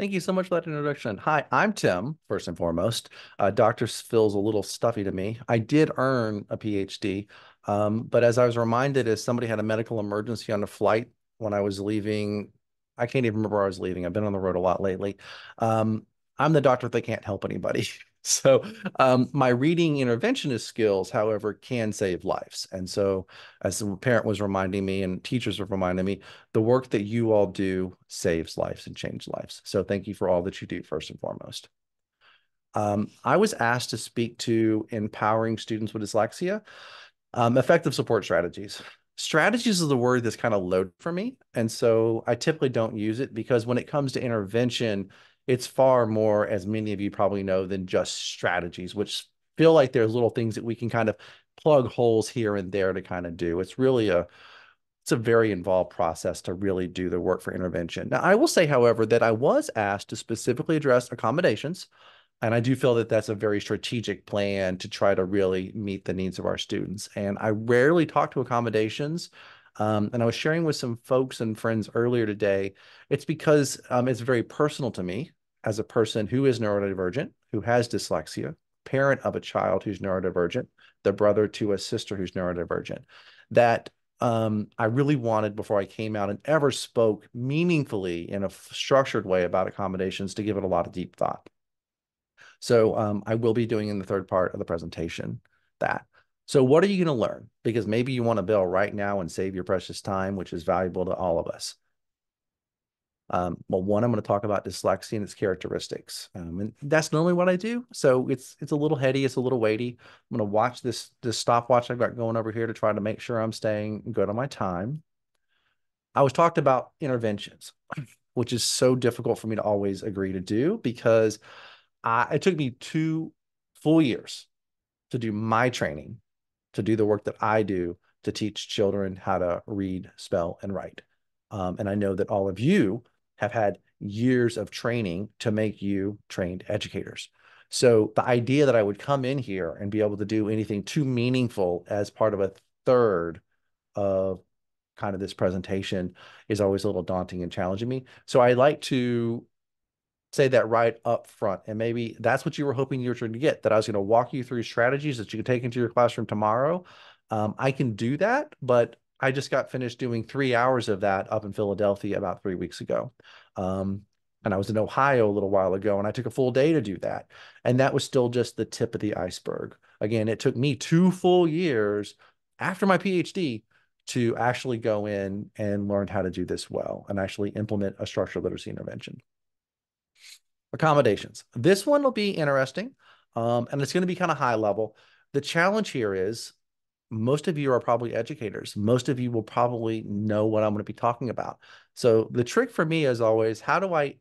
Thank you so much for that introduction. Hi, I'm Tim, first and foremost. Dr. Phil's a little stuffy to me. I did earn a PhD, but as I was reminded, as somebody had a medical emergency on a flight when I was leaving, I can't even remember where I was leaving. I've been on the road a lot lately. Um, I'm the doctor that can't help anybody. So my reading interventionist skills, however, can save lives. And so as the parent was reminding me and teachers were reminding me, the work that you all do saves lives and changes lives. So thank you for all that you do, first and foremost. I was asked to speak to empowering students with dyslexia, effective support strategies. Strategies is the word that's kind of loaded for me. And so I typically don't use it because when it comes to intervention, it's far more, as many of you probably know, than just strategies, which feel like there's little things that we can kind of plug holes here and there to kind of do. It's a very involved process to really do the work for intervention. Now, I will say, however, that I was asked to specifically address accommodations, and I do feel that that's a very strategic plan to try to really meet the needs of our students. And I rarely talk to accommodations. And I was sharing with some folks and friends earlier today. It's because it's very personal to me as a person who is neurodivergent, who has dyslexia, parent of a child who's neurodivergent, the brother to a sister who's neurodivergent, that I really wanted before I came out and ever spoke meaningfully in a structured way about accommodations to give it a lot of deep thought. So I will be doing in the third part of the presentation that. So what are you going to learn? Because maybe you want to bail right now and save your precious time, which is valuable to all of us. Well, one, I'm going to talk about dyslexia and its characteristics. And that's normally what I do. So it's a little heady, it's a little weighty. I'm going to watch this stopwatch I've got going over here to try to make sure I'm staying good on my time. I was talked about interventions, which is so difficult for me to always agree to do because it took me 2 full years to do my training, to do the work that I do to teach children how to read, spell, and write. And I know that all of you have had years of training to make you trained educators. So the idea that I would come in here and be able to do anything too meaningful as part of a third of kind of this presentation is always a little daunting and challenging me. So I like to say that right up front. And maybe that's what you were hoping you were trying to get, that I was going to walk you through strategies that you can take into your classroom tomorrow. I can do that, but I just got finished doing 3 hours of that up in Philadelphia about 3 weeks ago. And I was in Ohio a little while ago, and I took a full day to do that. And that was still just the tip of the iceberg. Again, it took me 2 full years after my PhD to actually go in and learn how to do this well and actually implement a structural literacy intervention. Accommodations. This one will be interesting, and it's going to be kind of high level. The challenge here is most of you are probably educators. Most of you will probably know what I'm going to be talking about. So the trick for me is always, how do I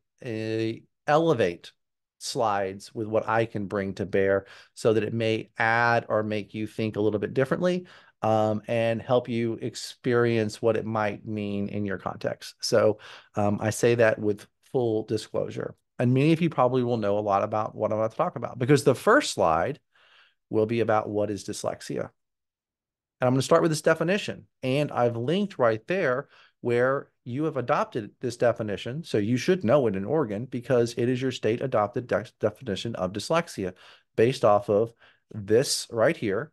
elevate slides with what I can bring to bear so that it may add or make you think a little bit differently, and help you experience what it might mean in your context. So I say that with full disclosure. And many of you probably will know a lot about what I'm about to talk about because the first slide will be about what is dyslexia. And I'm going to start with this definition. And I've linked right there where you have adopted this definition. So you should know it in Oregon because it is your state adopted definition of dyslexia based off of this right here,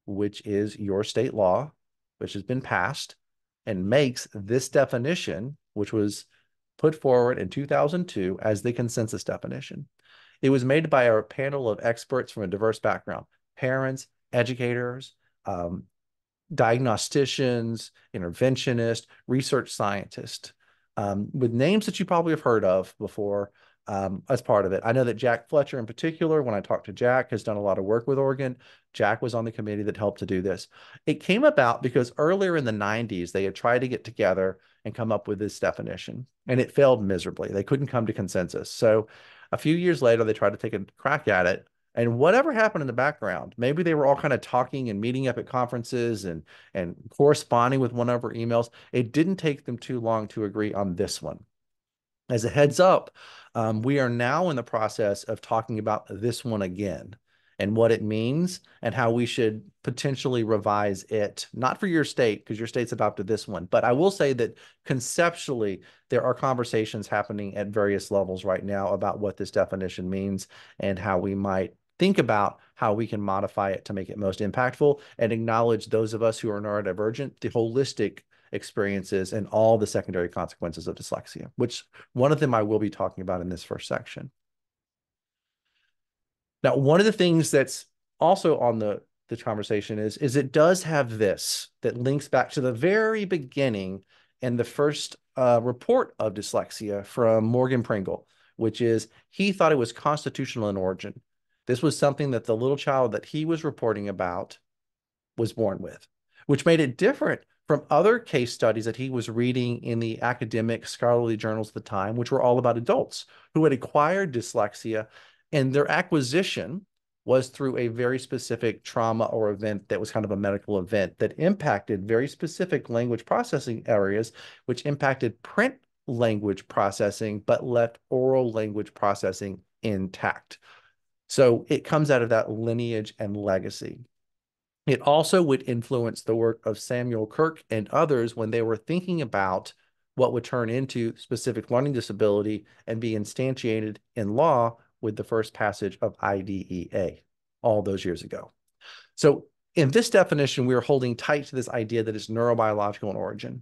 which is your state law, which has been passed and makes this definition, which was put forward in 2002 as the consensus definition. It was made by a panel of experts from a diverse background, parents, educators, diagnosticians, interventionists, research scientists, with names that you probably have heard of before, as part of it. I know that Jack Fletcher in particular, when I talked to Jack, has done a lot of work with Oregon. Jack was on the committee that helped to do this. It came about because earlier in the 90s, they had tried to get together and come up with this definition, and it failed miserably. They couldn't come to consensus. So a few years later, they tried to take a crack at it. And whatever happened in the background, maybe they were all kind of talking and meeting up at conferences and corresponding with one over emails. It didn't take them too long to agree on this one. As a heads up, we are now in the process of talking about this one again. and what it means and how we should potentially revise it, not for your state, because your state's adopted this one. But I will say that conceptually, there are conversations happening at various levels right now about what this definition means and how we might think about how we can modify it to make it most impactful and acknowledge those of us who are neurodivergent, the holistic experiences and all the secondary consequences of dyslexia, which one of them I will be talking about in this first section. Now, one of the things that's also on the conversation is it does have this that links back to the very beginning and the first report of dyslexia from Morgan Pringle, which is he thought it was constitutional in origin. This was something that the little child that he was reporting about was born with, which made it different from other case studies that he was reading in the academic scholarly journals at the time, which were all about adults who had acquired dyslexia, and their acquisition was through a very specific trauma or event that was kind of a medical event that impacted very specific language processing areas, which impacted print language processing, but left oral language processing intact. So it comes out of that lineage and legacy. It also would influence the work of Samuel Kirk and others when they were thinking about what would turn into specific learning disability and be instantiated in law with the first passage of IDEA all those years ago. So in this definition, we are holding tight to this idea that it's neurobiological in origin.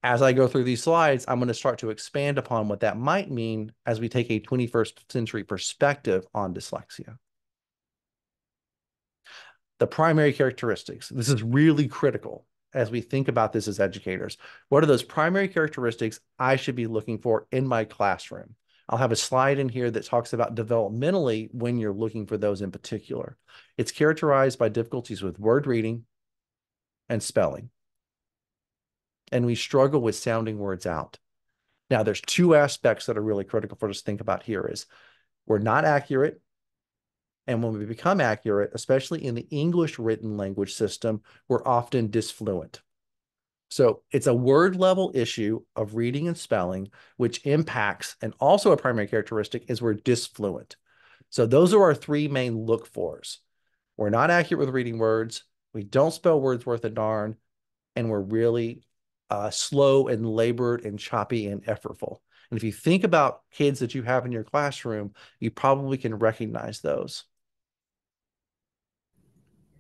As I go through these slides, I'm going to start to expand upon what that might mean as we take a 21st century perspective on dyslexia. The primary characteristics. This is really critical as we think about this as educators. What are those primary characteristics I should be looking for in my classroom? I'll have a slide in here that talks about developmentally when you're looking for those in particular. It's characterized by difficulties with word reading and spelling. And we struggle with sounding words out. Now, there's two aspects that are really critical for us to think about here is we're not accurate. And when we become accurate, especially in the English written language system, we're often disfluent. So it's a word level issue of reading and spelling, which impacts, and also a primary characteristic is we're disfluent. So those are our three main look fors. We're not accurate with reading words. We don't spell words worth a darn. And we're really slow and labored and choppy and effortful. And if you think about kids that you have in your classroom, you probably can recognize those.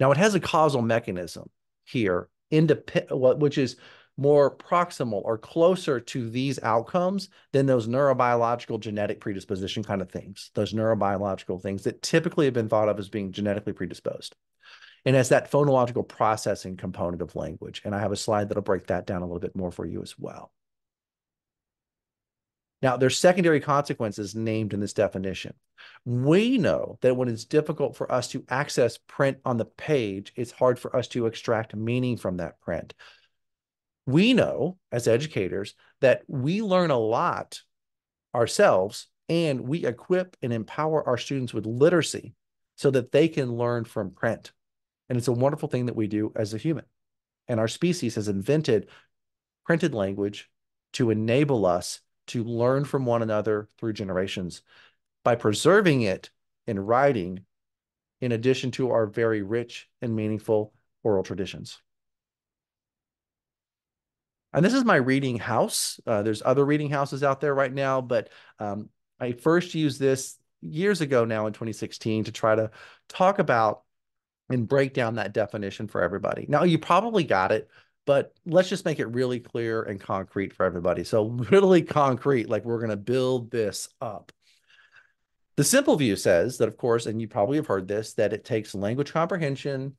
Now, it has a causal mechanism here, which is more proximal or closer to these outcomes than those neurobiological genetic predisposition kind of things, those neurobiological things that typically have been thought of as being genetically predisposed. And as that phonological processing component of language. And I have a slide that'll break that down a little bit more for you as well. Now, there's secondary consequences named in this definition. We know that when it's difficult for us to access print on the page, it's hard for us to extract meaning from that print. We know, as educators, that we learn a lot ourselves, and we equip and empower our students with literacy so that they can learn from print. And it's a wonderful thing that we do as a human. And our species has invented printed language to enable us to learn from one another through generations by preserving it in writing, in addition to our very rich and meaningful oral traditions. And this is my reading house. There's other reading houses out there right now, but I first used this years ago now in 2016 to try to talk about and break down that definition for everybody. Now, you probably got it, but let's just make it really clear and concrete for everybody. So really concrete, like we're going to build this up. The simple view says that, of course, and you probably have heard this, that it takes language comprehension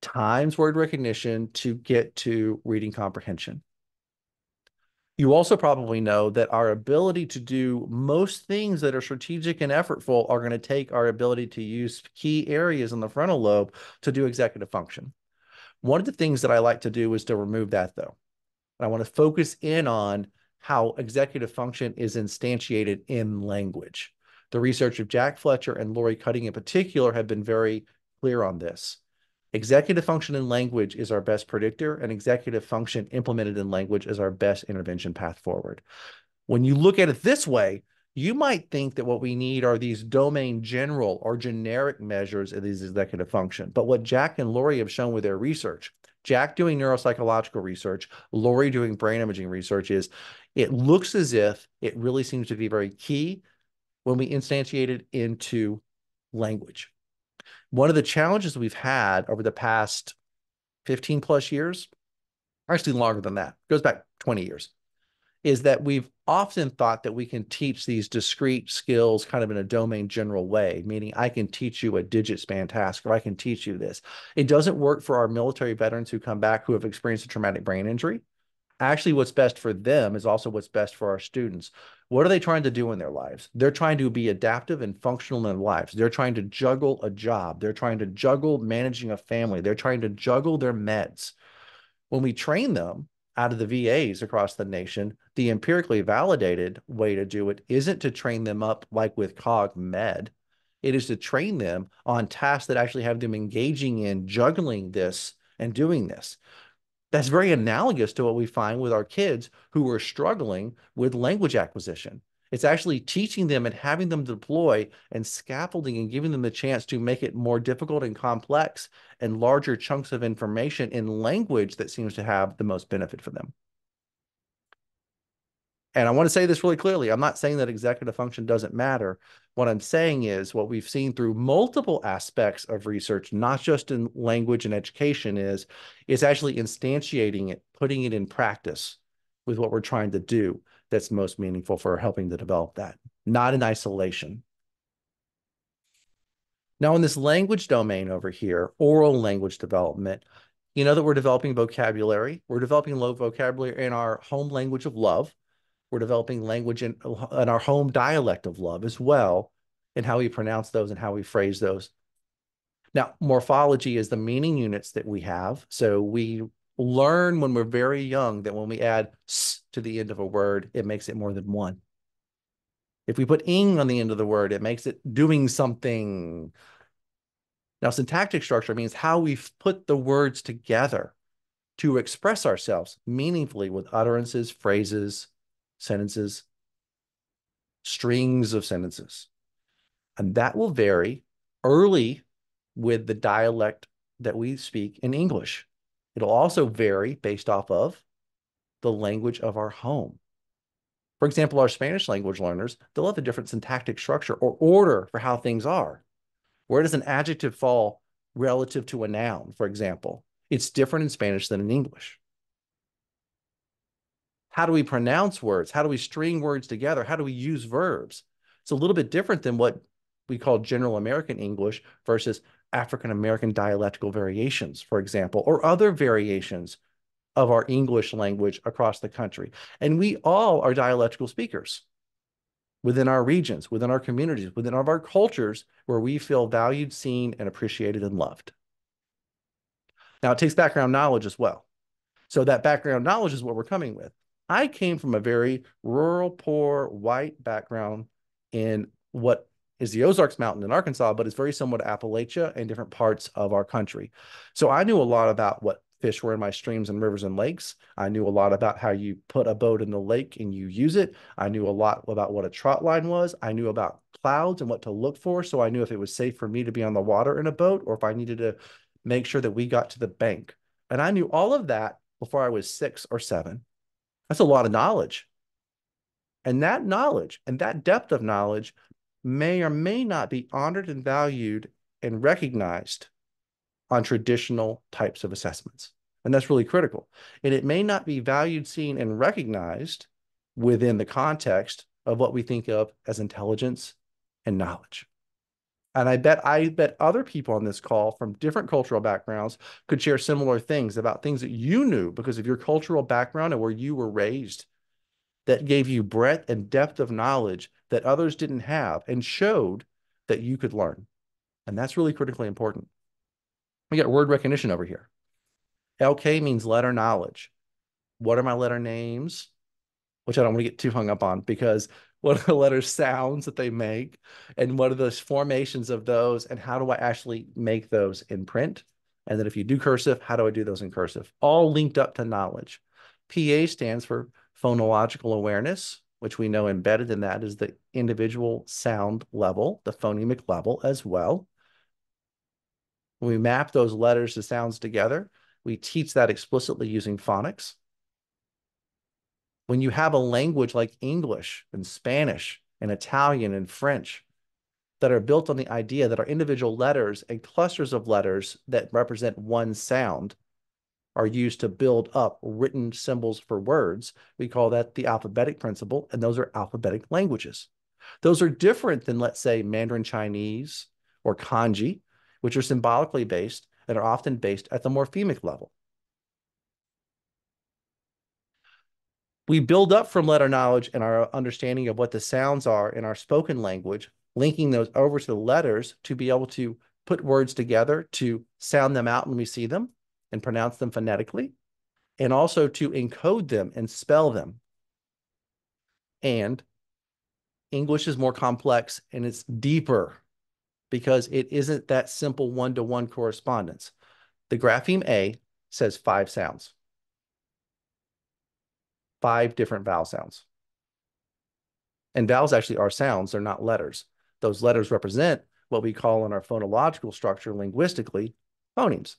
times word recognition to get to reading comprehension. You also probably know that our ability to do most things that are strategic and effortful are going to take our ability to use key areas in the frontal lobe to do executive function. One of the things that I like to do is to remove that, though. And I want to focus in on how executive function is instantiated in language. The research of Jack Fletcher and Lori Cutting in particular have been very clear on this. Executive function in language is our best predictor, and executive function implemented in language is our best intervention path forward. When you look at it this way, You might think that what we need are these domain general or generic measures of these executive function. But what Jack and Lori have shown with their research, Jack doing neuropsychological research, Lori doing brain imaging research, is it looks as if it really seems to be very key when we instantiate it into language. One of the challenges we've had over the past 15 plus years, actually longer than that, goes back 20 years, is that we've often thought that we can teach these discrete skills kind of in a domain general way, meaning I can teach you a digit span task, or I can teach you this. It doesn't work for our military veterans who come back who have experienced a traumatic brain injury. Actually, what's best for them is also what's best for our students. What are they trying to do in their lives? They're trying to be adaptive and functional in their lives. They're trying to juggle a job. They're trying to juggle managing a family. They're trying to juggle their meds. When we train them out of the VAs across the nation, the empirically validated way to do it isn't to train them up like with Cog Med. It is to train them on tasks that actually have them engaging in juggling this and doing this. That's very analogous to what we find with our kids who are struggling with language acquisition. It's actually teaching them and having them deploy and scaffolding and giving them the chance to make it more difficult and complex and larger chunks of information in language that seems to have the most benefit for them. And I want to say this really clearly. I'm not saying that executive function doesn't matter. What I'm saying is what we've seen through multiple aspects of research, not just in language and education, is actually instantiating it, putting it in practice with what we're trying to do that's most meaningful for helping to develop that, not in isolation. Now, in this language domain over here, oral language development, you know that we're developing vocabulary. We're developing low vocabulary in our home language of love. We're developing language in our home dialect of love as well, and how we pronounce those and how we phrase those. Now, morphology is the meaning units that we have. So we learn when we're very young that when we add s to the end of a word, it makes it more than one. If we put ing on the end of the word, it makes it doing something. Now, syntactic structure means how we've put the words together to express ourselves meaningfully with utterances, phrases, sentences, strings of sentences. And that will vary early with the dialect that we speak in English. It'll also vary based off of the language of our home. For example, our Spanish language learners, they'll have a different syntactic structure or order for how things are. Where does an adjective fall relative to a noun, for example? It's different in Spanish than in English. How do we pronounce words? How do we string words together? How do we use verbs? It's a little bit different than what we call general American English versus African American dialectical variations, for example, or other variations of our English language across the country. And we all are dialectical speakers within our regions, within our communities, within our cultures where we feel valued, seen, and appreciated and loved. Now, it takes background knowledge as well. So that background knowledge is what we're coming with. I came from a very rural, poor, white background in what is the Ozarks Mountain in Arkansas, but it's very similar to Appalachia and different parts of our country. So I knew a lot about what fish were in my streams and rivers and lakes. I knew a lot about how you put a boat in the lake and you use it. I knew a lot about what a trot line was. I knew about clouds and what to look for. So I knew if it was safe for me to be on the water in a boat or if I needed to make sure that we got to the bank. And I knew all of that before I was 6 or 7. That's a lot of knowledge. And that knowledge and that depth of knowledge may or may not be honored and valued and recognized on traditional types of assessments. And that's really critical. And it may not be valued, seen, and recognized within the context of what we think of as intelligence and knowledge. And I bet other people on this call from different cultural backgrounds could share similar things about things that you knew because of your cultural background and where you were raised that gave you breadth and depth of knowledge that others didn't have and showed that you could learn. And that's really critically important. We got word recognition over here. LK means letter knowledge. What are my letter names? Which I don't want to get too hung up on because what are the letter sounds that they make and what are the formations of those and how do I actually make those in print? And then if you do cursive, how do I do those in cursive? All linked up to knowledge. PA stands for phonological awareness. which we know embedded in that is the individual sound level, the phonemic level as well. When we map those letters to sounds together, we teach that explicitly using phonics. When you have a language like English and Spanish and Italian and French that are built on the idea that our individual letters and clusters of letters that represent one sound are used to build up written symbols for words, we call that the alphabetic principle, and those are alphabetic languages. Those are different than, let's say, Mandarin Chinese or kanji, which are symbolically based and are often based at the morphemic level. We build up from letter knowledge and our understanding of what the sounds are in our spoken language, linking those over to the letters to be able to put words together, to sound them out when we see them and pronounce them phonetically, and also to encode them and spell them. And English is more complex and it's deeper because it isn't that simple one-to-one correspondence. The grapheme A says 5 sounds, 5 different vowel sounds. And vowels actually are sounds, they're not letters. Those letters represent what we call in our phonological structure linguistically phonemes,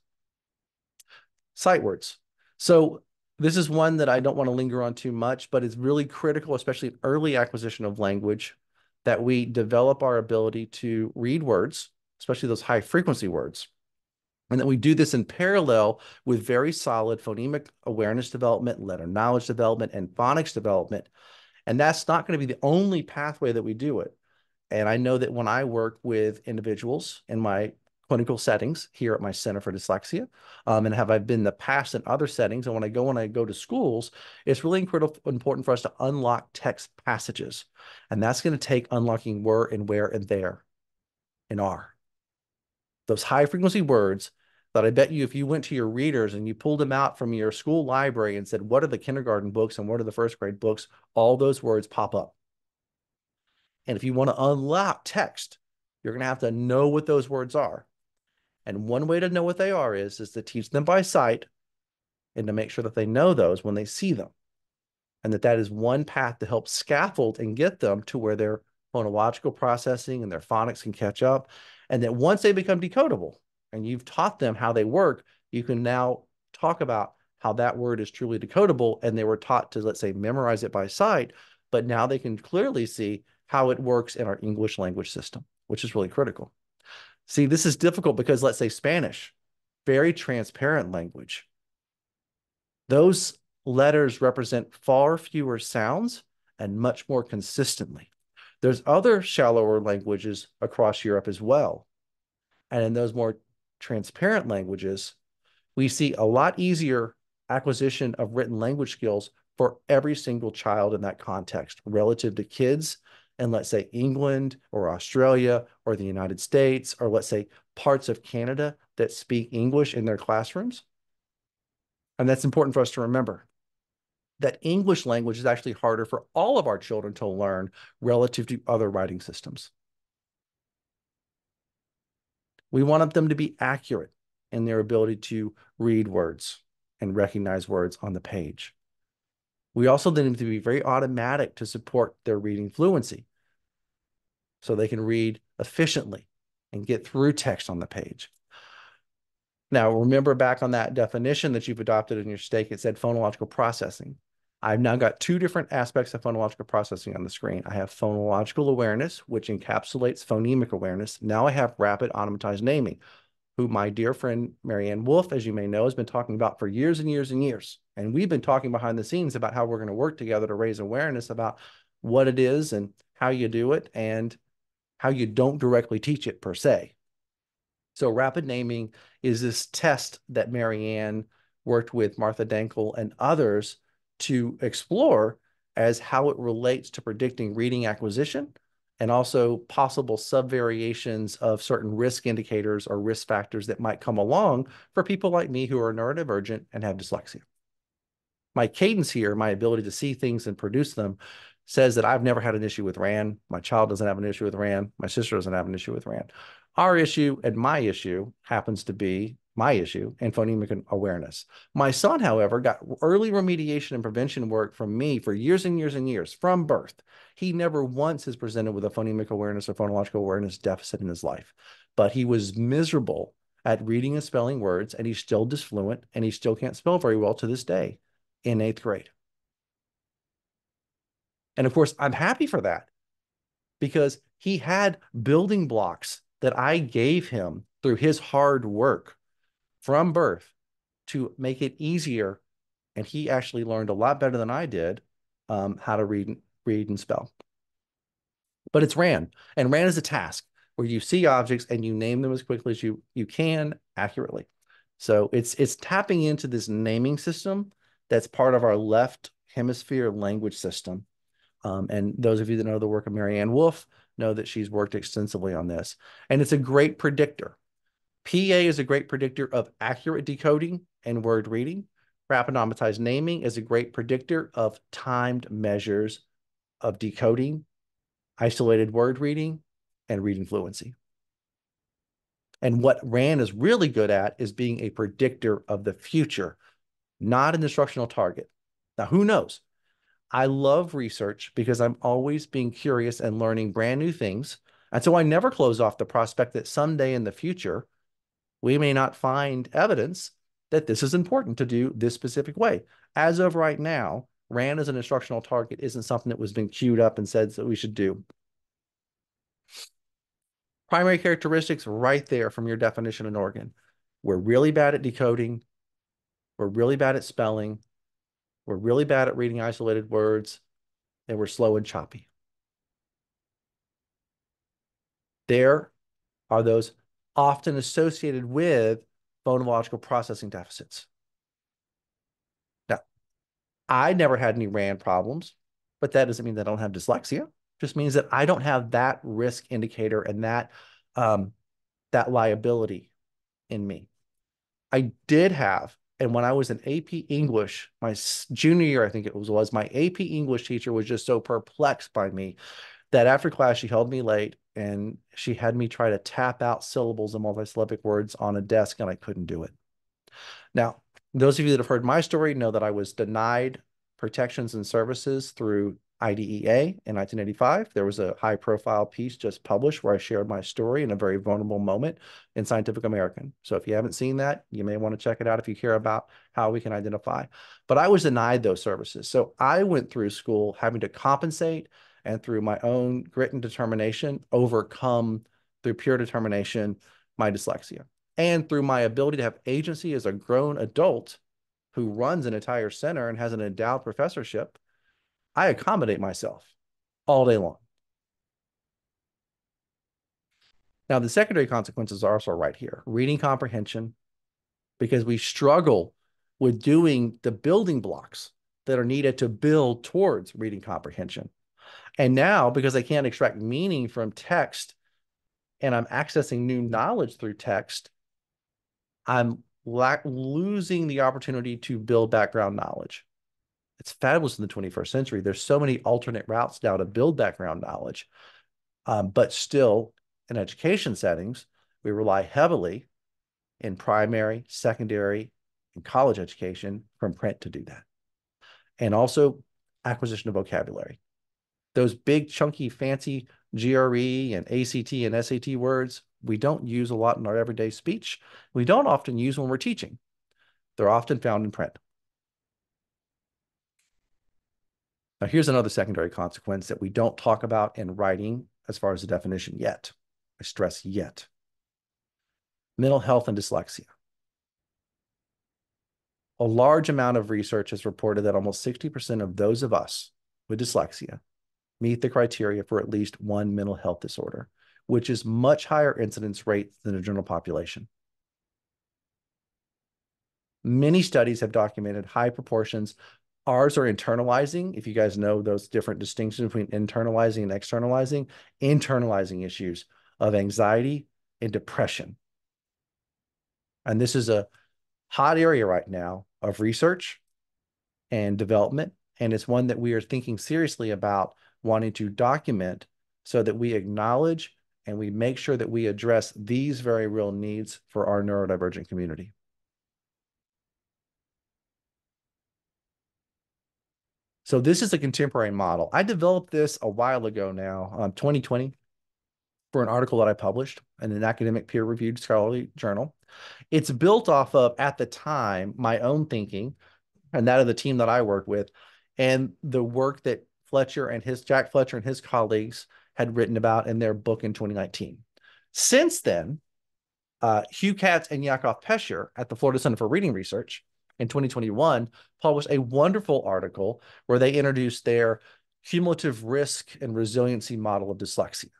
sight words. So this is one that I don't want to linger on too much, but it's really critical, especially in early acquisition of language, that we develop our ability to read words, especially those high frequency words. And that we do this in parallel with very solid phonemic awareness development, letter knowledge development, and phonics development. And that's not going to be the only pathway that we do it. And I know that when I work with individuals in my clinical settings here at my Center for Dyslexia, and have I been in the past in other settings, and when I go to schools, it's really important for us to unlock text passages. And that's going to take unlocking were and where and there and are. Those high frequency words that I bet you if you went to your readers and you pulled them out from your school library and said, what are the kindergarten books and what are the first grade books? All those words pop up. And if you want to unlock text, you're going to have to know what those words are. And one way to know what they are is to teach them by sight and to make sure that they know those when they see them. And that is one path to help scaffold and get them to where their phonological processing and their phonics can catch up. And that once they become decodable and you've taught them how they work, you can now talk about how that word is truly decodable. And they were taught to, let's say, memorize it by sight, but now they can clearly see how it works in our English language system, which is really critical. See, this is difficult because, let's say, Spanish, very transparent language. Those letters represent far fewer sounds and much more consistently. There's other shallower languages across Europe as well. And in those more transparent languages, we see a lot easier acquisition of written language skills for every single child in that context relative to kids in, let's say, England or Australia or the United States, or let's say parts of Canada that speak English in their classrooms. And that's important for us to remember that English language is actually harder for all of our children to learn relative to other writing systems. We want them to be accurate in their ability to read words and recognize words on the page. We also need them to be very automatic to support their reading fluency so they can read efficiently and get through text on the page. Now, remember back on that definition that you've adopted in your stake, it said phonological processing. I've now got 2 different aspects of phonological processing on the screen. I have phonological awareness, which encapsulates phonemic awareness. Now I have rapid onomatized naming, who my dear friend Marianne Wolf, as you may know, has been talking about for years and years and years. And we've been talking behind the scenes about how we're going to work together to raise awareness about what it is and how you do it and how you don't directly teach it per se. So rapid naming is this test that Marianne worked with Martha Dankel and others to explore as how it relates to predicting reading acquisition and also possible subvariations of certain risk indicators or risk factors that might come along for people like me who are neurodivergent and have dyslexia. My cadence here, my ability to see things and produce them, says that I've never had an issue with RAN. My child doesn't have an issue with RAN. My sister doesn't have an issue with RAN. Our issue and my issue happens to be my issue, and phonemic awareness. My son, however, got early remediation and prevention work from me for years and years and years from birth. He never once has presented with a phonemic awareness or phonological awareness deficit in his life, but he was miserable at reading and spelling words, and he's still disfluent, and he still can't spell very well to this day in 8th grade. And of course, I'm happy for that because he had building blocks that I gave him through his hard work from birth to make it easier. And he actually learned a lot better than I did how to read and spell. But it's RAN, and RAN is a task where you see objects and you name them as quickly as you can accurately. So it's tapping into this naming system that's part of our left hemisphere language system. And those of you that know the work of Marianne Wolf know that she's worked extensively on this. And it's a great predictor. PA is a great predictor of accurate decoding and word reading. Rapid naming is a great predictor of timed measures of decoding, isolated word reading, and reading fluency. And what RAN is really good at is being a predictor of the future, not an instructional target. Now, who knows? I love research because I'm always being curious and learning brand new things. And so I never close off the prospect that someday in the future, we may not find evidence that this is important to do this specific way. As of right now, RAN as an instructional target isn't something that was been queued up and said that we should do. Primary characteristics right there from your definition in Oregon. We're really bad at decoding. We're really bad at spelling. We're really bad at reading isolated words, and we're slow and choppy. There are those often associated with phonological processing deficits. Now, I never had any RAN problems, but that doesn't mean that I don't have dyslexia. It just means that I don't have that risk indicator and that liability in me. I did have, and when I was in AP English, my junior year, I think it was my AP English teacher was just so perplexed by me that after class, she held me late and she had me try to tap out syllables and multisyllabic words on a desk, and I couldn't do it. Now, those of you that have heard my story know that I was denied protections and services through IDEA in 1985. There was a high-profile piece just published where I shared my story in a very vulnerable moment in Scientific American. So if you haven't seen that, you may want to check it out if you care about how we can identify. But I was denied those services. So I went through school having to compensate and through my own grit and determination, overcome through pure determination, my dyslexia. And through my ability to have agency as a grown adult who runs an entire center and has an endowed professorship, I accommodate myself all day long. Now, the secondary consequences are also right here. Reading comprehension, because we struggle with doing the building blocks that are needed to build towards reading comprehension. And now, because I can't extract meaning from text and I'm accessing new knowledge through text, I'm losing the opportunity to build background knowledge. It's fabulous in the 21st century. There's so many alternate routes now to build background knowledge. But still, in education settings, we rely heavily in primary, secondary, and college education from print to do that. And also acquisition of vocabulary. Those big, chunky, fancy GRE and ACT and SAT words, we don't use a lot in our everyday speech. We don't often use when we're teaching. They're often found in print. Now, here's another secondary consequence that we don't talk about in writing as far as the definition yet. I stress yet. Mental health and dyslexia. A large amount of research has reported that almost 60% of those of us with dyslexia meet the criteria for at least one mental health disorder, which is much higher incidence rate than the general population. Many studies have documented high proportions. Ours are internalizing. If you guys know those different distinctions between internalizing and internalizing issues of anxiety and depression. And this is a hot area right now of research and development. And it's one that we are thinking seriously about wanting to document so that we acknowledge and we make sure that we address these very real needs for our neurodivergent community. So this is a contemporary model. I developed this a while ago now, 2020, for an article that I published in an academic peer-reviewed scholarly journal. It's built off of, at the time, my own thinking and that of the team that I work with, and the work that Jack Fletcher and his colleagues had written about in their book in 2019. Since then, Hugh Katz and Yakov Pesher at the Florida Center for Reading Research in 2021 published a wonderful article where they introduced their cumulative risk and resiliency model of dyslexia.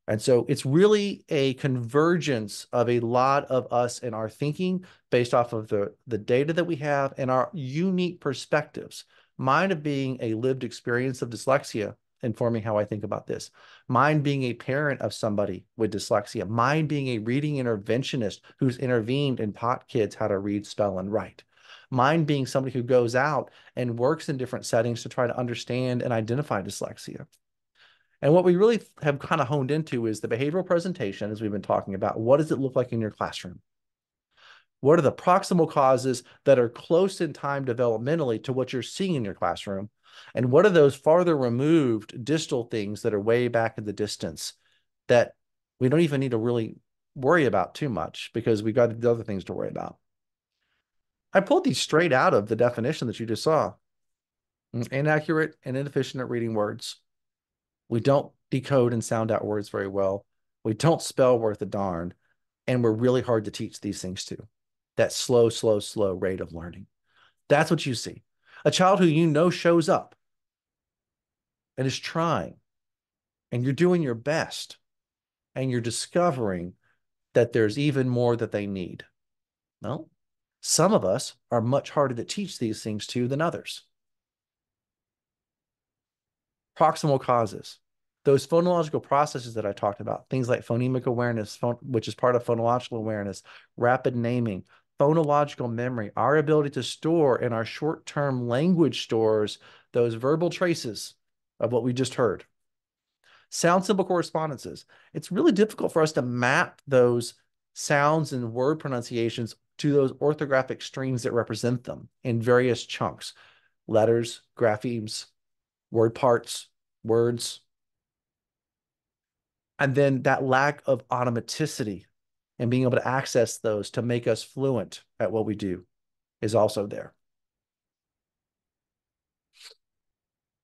And so it's really a convergence of a lot of us in our thinking based off of the data that we have and our unique perspectives. Mine of being a lived experience of dyslexia informing how I think about this. Mine being a parent of somebody with dyslexia. Mine being a reading interventionist who's intervened and taught kids how to read, spell, and write. Mine being somebody who goes out and works in different settings to try to understand and identify dyslexia. And what we really have kind of honed into is the behavioral presentation, as we've been talking about. What does it look like in your classroom? What are the proximal causes that are close in time developmentally to what you're seeing in your classroom? And what are those farther removed distal things that are way back in the distance that we don't even need to really worry about too much because we've got the other things to worry about? I pulled these straight out of the definition that you just saw. Inaccurate and inefficient at reading words. We don't decode and sound out words very well. We don't spell worth a darn. And we're really hard to teach these things to. That slow, slow, slow rate of learning. That's what you see. A child who you know shows up and is trying, and you're doing your best, and you're discovering that there's even more that they need. Well, some of us are much harder to teach these things to than others. Proximal causes. Those phonological processes that I talked about, things like phonemic awareness, which is part of phonological awareness, rapid naming, phonological memory, our ability to store in our short-term language stores those verbal traces of what we just heard. Sound symbol correspondences. It's really difficult for us to map those sounds and word pronunciations to those orthographic streams that represent them in various chunks, letters, graphemes, word parts, words. And then that lack of automaticity and being able to access those to make us fluent at what we do is also there.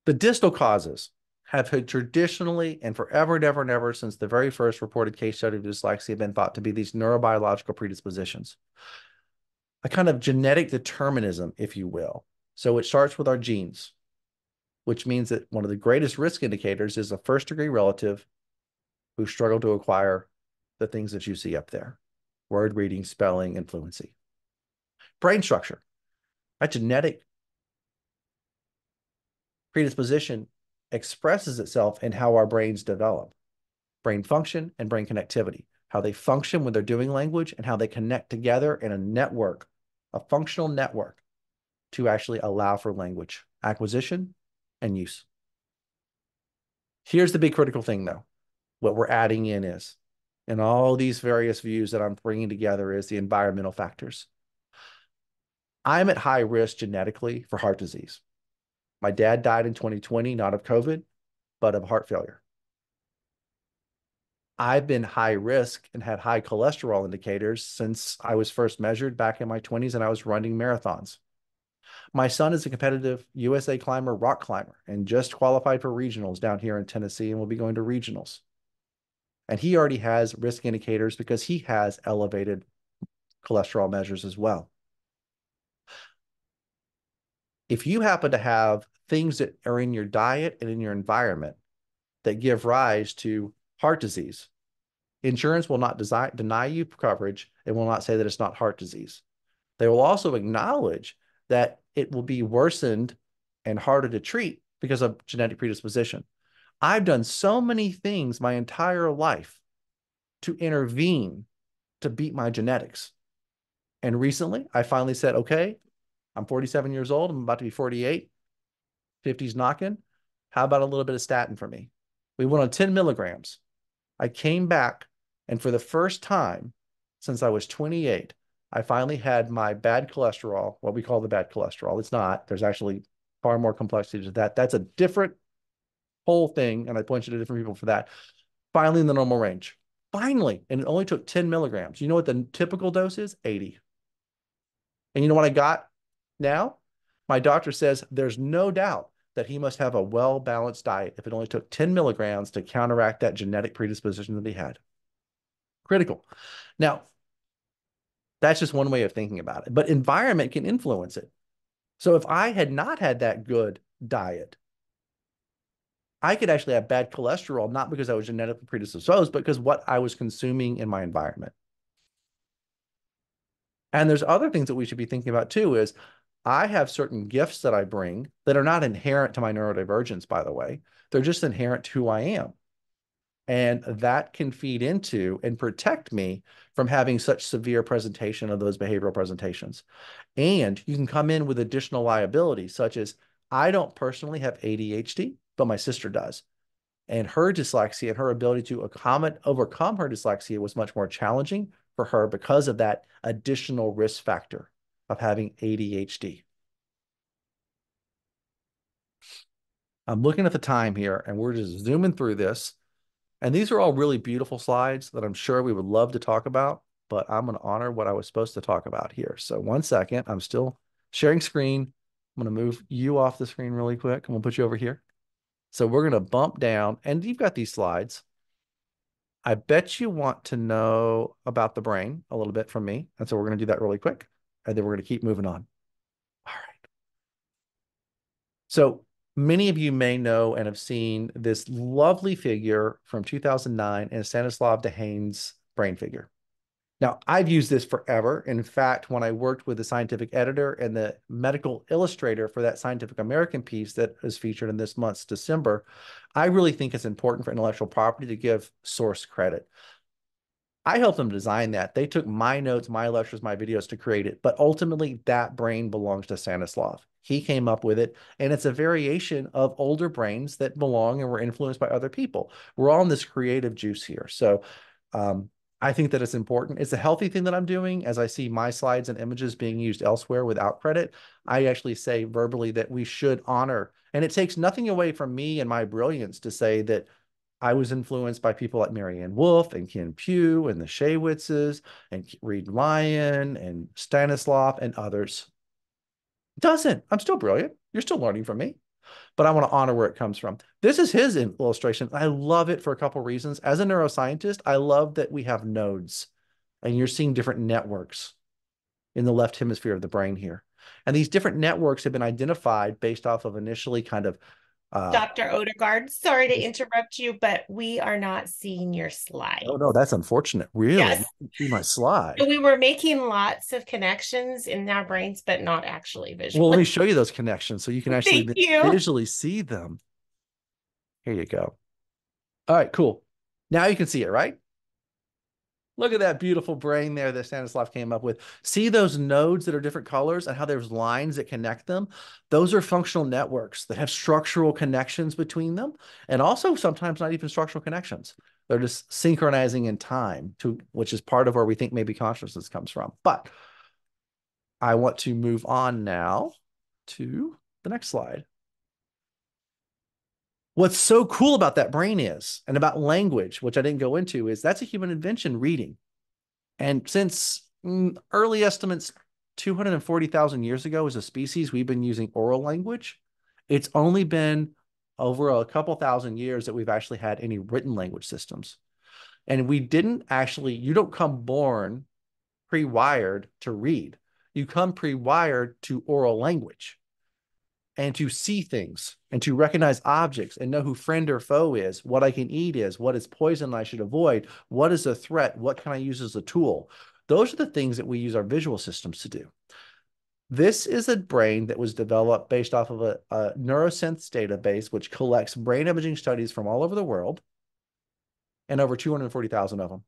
The distal causes have traditionally and forever and ever and ever since the very first reported case study of dyslexia been thought to be these neurobiological predispositions. A kind of genetic determinism, if you will. So it starts with our genes, which means that one of the greatest risk indicators is a first-degree relative who struggle to acquire the things that you see up there: word reading, spelling, and fluency. Brain structure. That genetic predisposition expresses itself in how our brains develop. Brain function and brain connectivity. How they function when they're doing language and how they connect together in a network, a functional network, to actually allow for language acquisition and use. Here's the big critical thing, though. What we're adding in is, and all these various views that I'm bringing together, is the environmental factors. I'm at high risk genetically for heart disease. My dad died in 2020, not of COVID, but of heart failure. I've been high risk and had high cholesterol indicators since I was first measured back in my 20s and I was running marathons. My son is a competitive USA climber, rock climber, and just qualified for regionals down here in Tennessee and will be going to regionals. And he already has risk indicators because he has elevated cholesterol measures as well. If you happen to have things that are in your diet and in your environment that give rise to heart disease, insurance will not deny you coverage and will not say that it's not heart disease. They will also acknowledge that it will be worsened and harder to treat because of genetic predisposition. I've done so many things my entire life to intervene to beat my genetics. And recently, I finally said, okay, I'm 47 years old. I'm about to be 48. 50's knocking. How about a little bit of statin for me? We went on 10 milligrams I came back, and for the first time since I was 28, I finally had my bad cholesterol, what we call the bad cholesterol. It's not, there's actually far more complexity to that. That's a different whole thing, and I point you to different people for that. Finally in the normal range. Finally, and it only took 10 milligrams. You know what the typical dose is? 80. And you know what I got now? My doctor says there's no doubt that he must have a well-balanced diet if it only took 10 milligrams to counteract that genetic predisposition that he had. Critical. Now, that's just one way of thinking about it, but environment can influence it. So if I had not had that good diet, I could actually have bad cholesterol, not because I was genetically predisposed, but because what I was consuming in my environment. And there's other things that we should be thinking about too, is I have certain gifts that I bring that are not inherent to my neurodivergence, by the way. They're just inherent to who I am. And that can feed into and protect me from having such severe presentation of those behavioral presentations. And you can come in with additional liabilities, such as I don't personally have ADHD, but my sister does. And her dyslexia and her ability to overcome her dyslexia was much more challenging for her because of that additional risk factor of having ADHD. I'm looking at the time here, and we're just zooming through this. And these are all really beautiful slides that I'm sure we would love to talk about, but I'm going to honor what I was supposed to talk about here. So one second, I'm still sharing screen. I'm going to move you off the screen really quick. I'm going to put you over here. So we're going to bump down, and you've got these slides. I bet you want to know about the brain a little bit from me. And so we're going to do that really quick, and then we're going to keep moving on. All right. So many of you may know and have seen this lovely figure from 2009 in Stanislav Dehaene's brain figure. Now, I've used this forever. In fact, when I worked with the scientific editor and the medical illustrator for that Scientific American piece that is featured in this month's December, I really think it's important for intellectual property to give source credit. I helped them design that. They took my notes, my lectures, my videos to create it, but ultimately that brain belongs to Stanislav. He came up with it, and it's a variation of older brains that belong and were influenced by other people. We're all in this creative juice here. So I think that it's important. It's a healthy thing that I'm doing. As I see my slides and images being used elsewhere without credit, I actually say verbally that we should honor, and it takes nothing away from me and my brilliance to say that I was influenced by people like Marianne Wolf and Ken Pugh and the Shaywitzes and Reed Lyon and Stanislav and others. Doesn't. I'm still brilliant. You're still learning from me, but I want to honor where it comes from. This is his illustration. I love it for a couple of reasons. As a neuroscientist, I love that we have nodes and you're seeing different networks in the left hemisphere of the brain here. And these different networks have been identified based off of initially kind of Dr. Odegard, sorry to interrupt you, but we are not seeing your slide. oh no, that's unfortunate. Really? Yes. You can see my slide. So we were making lots of connections in our brains, but not actually Well, let visually. me show you those connections so you can actually Thank you. visually see them. Here you go. All right, cool. Now you can see it, right? Look at that beautiful brain there that Stanislav came up with. See those nodes that are different colors and how there's lines that connect them? Those are functional networks that have structural connections between them, and also sometimes not even structural connections. They're just synchronizing in time, which is part of where we think maybe consciousness comes from. But I want to move on now to the next slide. What's so cool about that brain is, and about language, which I didn't go into, is that's a human invention, reading. And since early estimates 240,000 years ago as a species, we've been using oral language. It's only been over a couple thousand years that we've actually had any written language systems. And we didn't actually, you don't come born pre-wired to read. You come pre-wired to oral language and to see things and to recognize objects and know who friend or foe is, what I can eat is, what is poison I should avoid, what is a threat, what can I use as a tool. Those are the things that we use our visual systems to do. This is a brain that was developed based off of a neuroscience database, which collects brain imaging studies from all over the world and over 240,000 of them.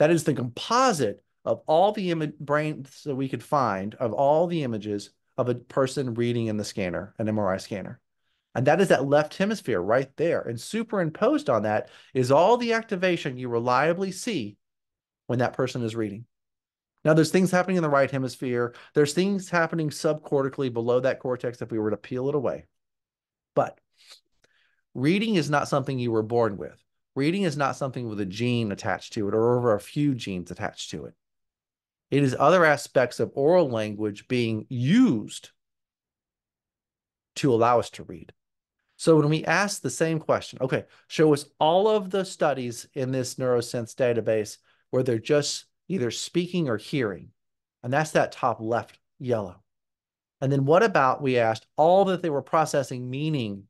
That is the composite of all the brains that we could find of all the images of a person reading in the scanner, an MRI scanner. And that is that left hemisphere right there. And superimposed on that is all the activation you reliably see when that person is reading. Now, there's things happening in the right hemisphere. There's things happening subcortically below that cortex if we were to peel it away. But reading is not something you were born with. Reading is not something with a gene attached to it or over a few genes attached to it. It is other aspects of oral language being used to allow us to read. So when we ask the same question, okay, show us all of the studies in this neurosense database where they're just either speaking or hearing. And that's that top left yellow. And then what about, we asked, all that they were processing meaning,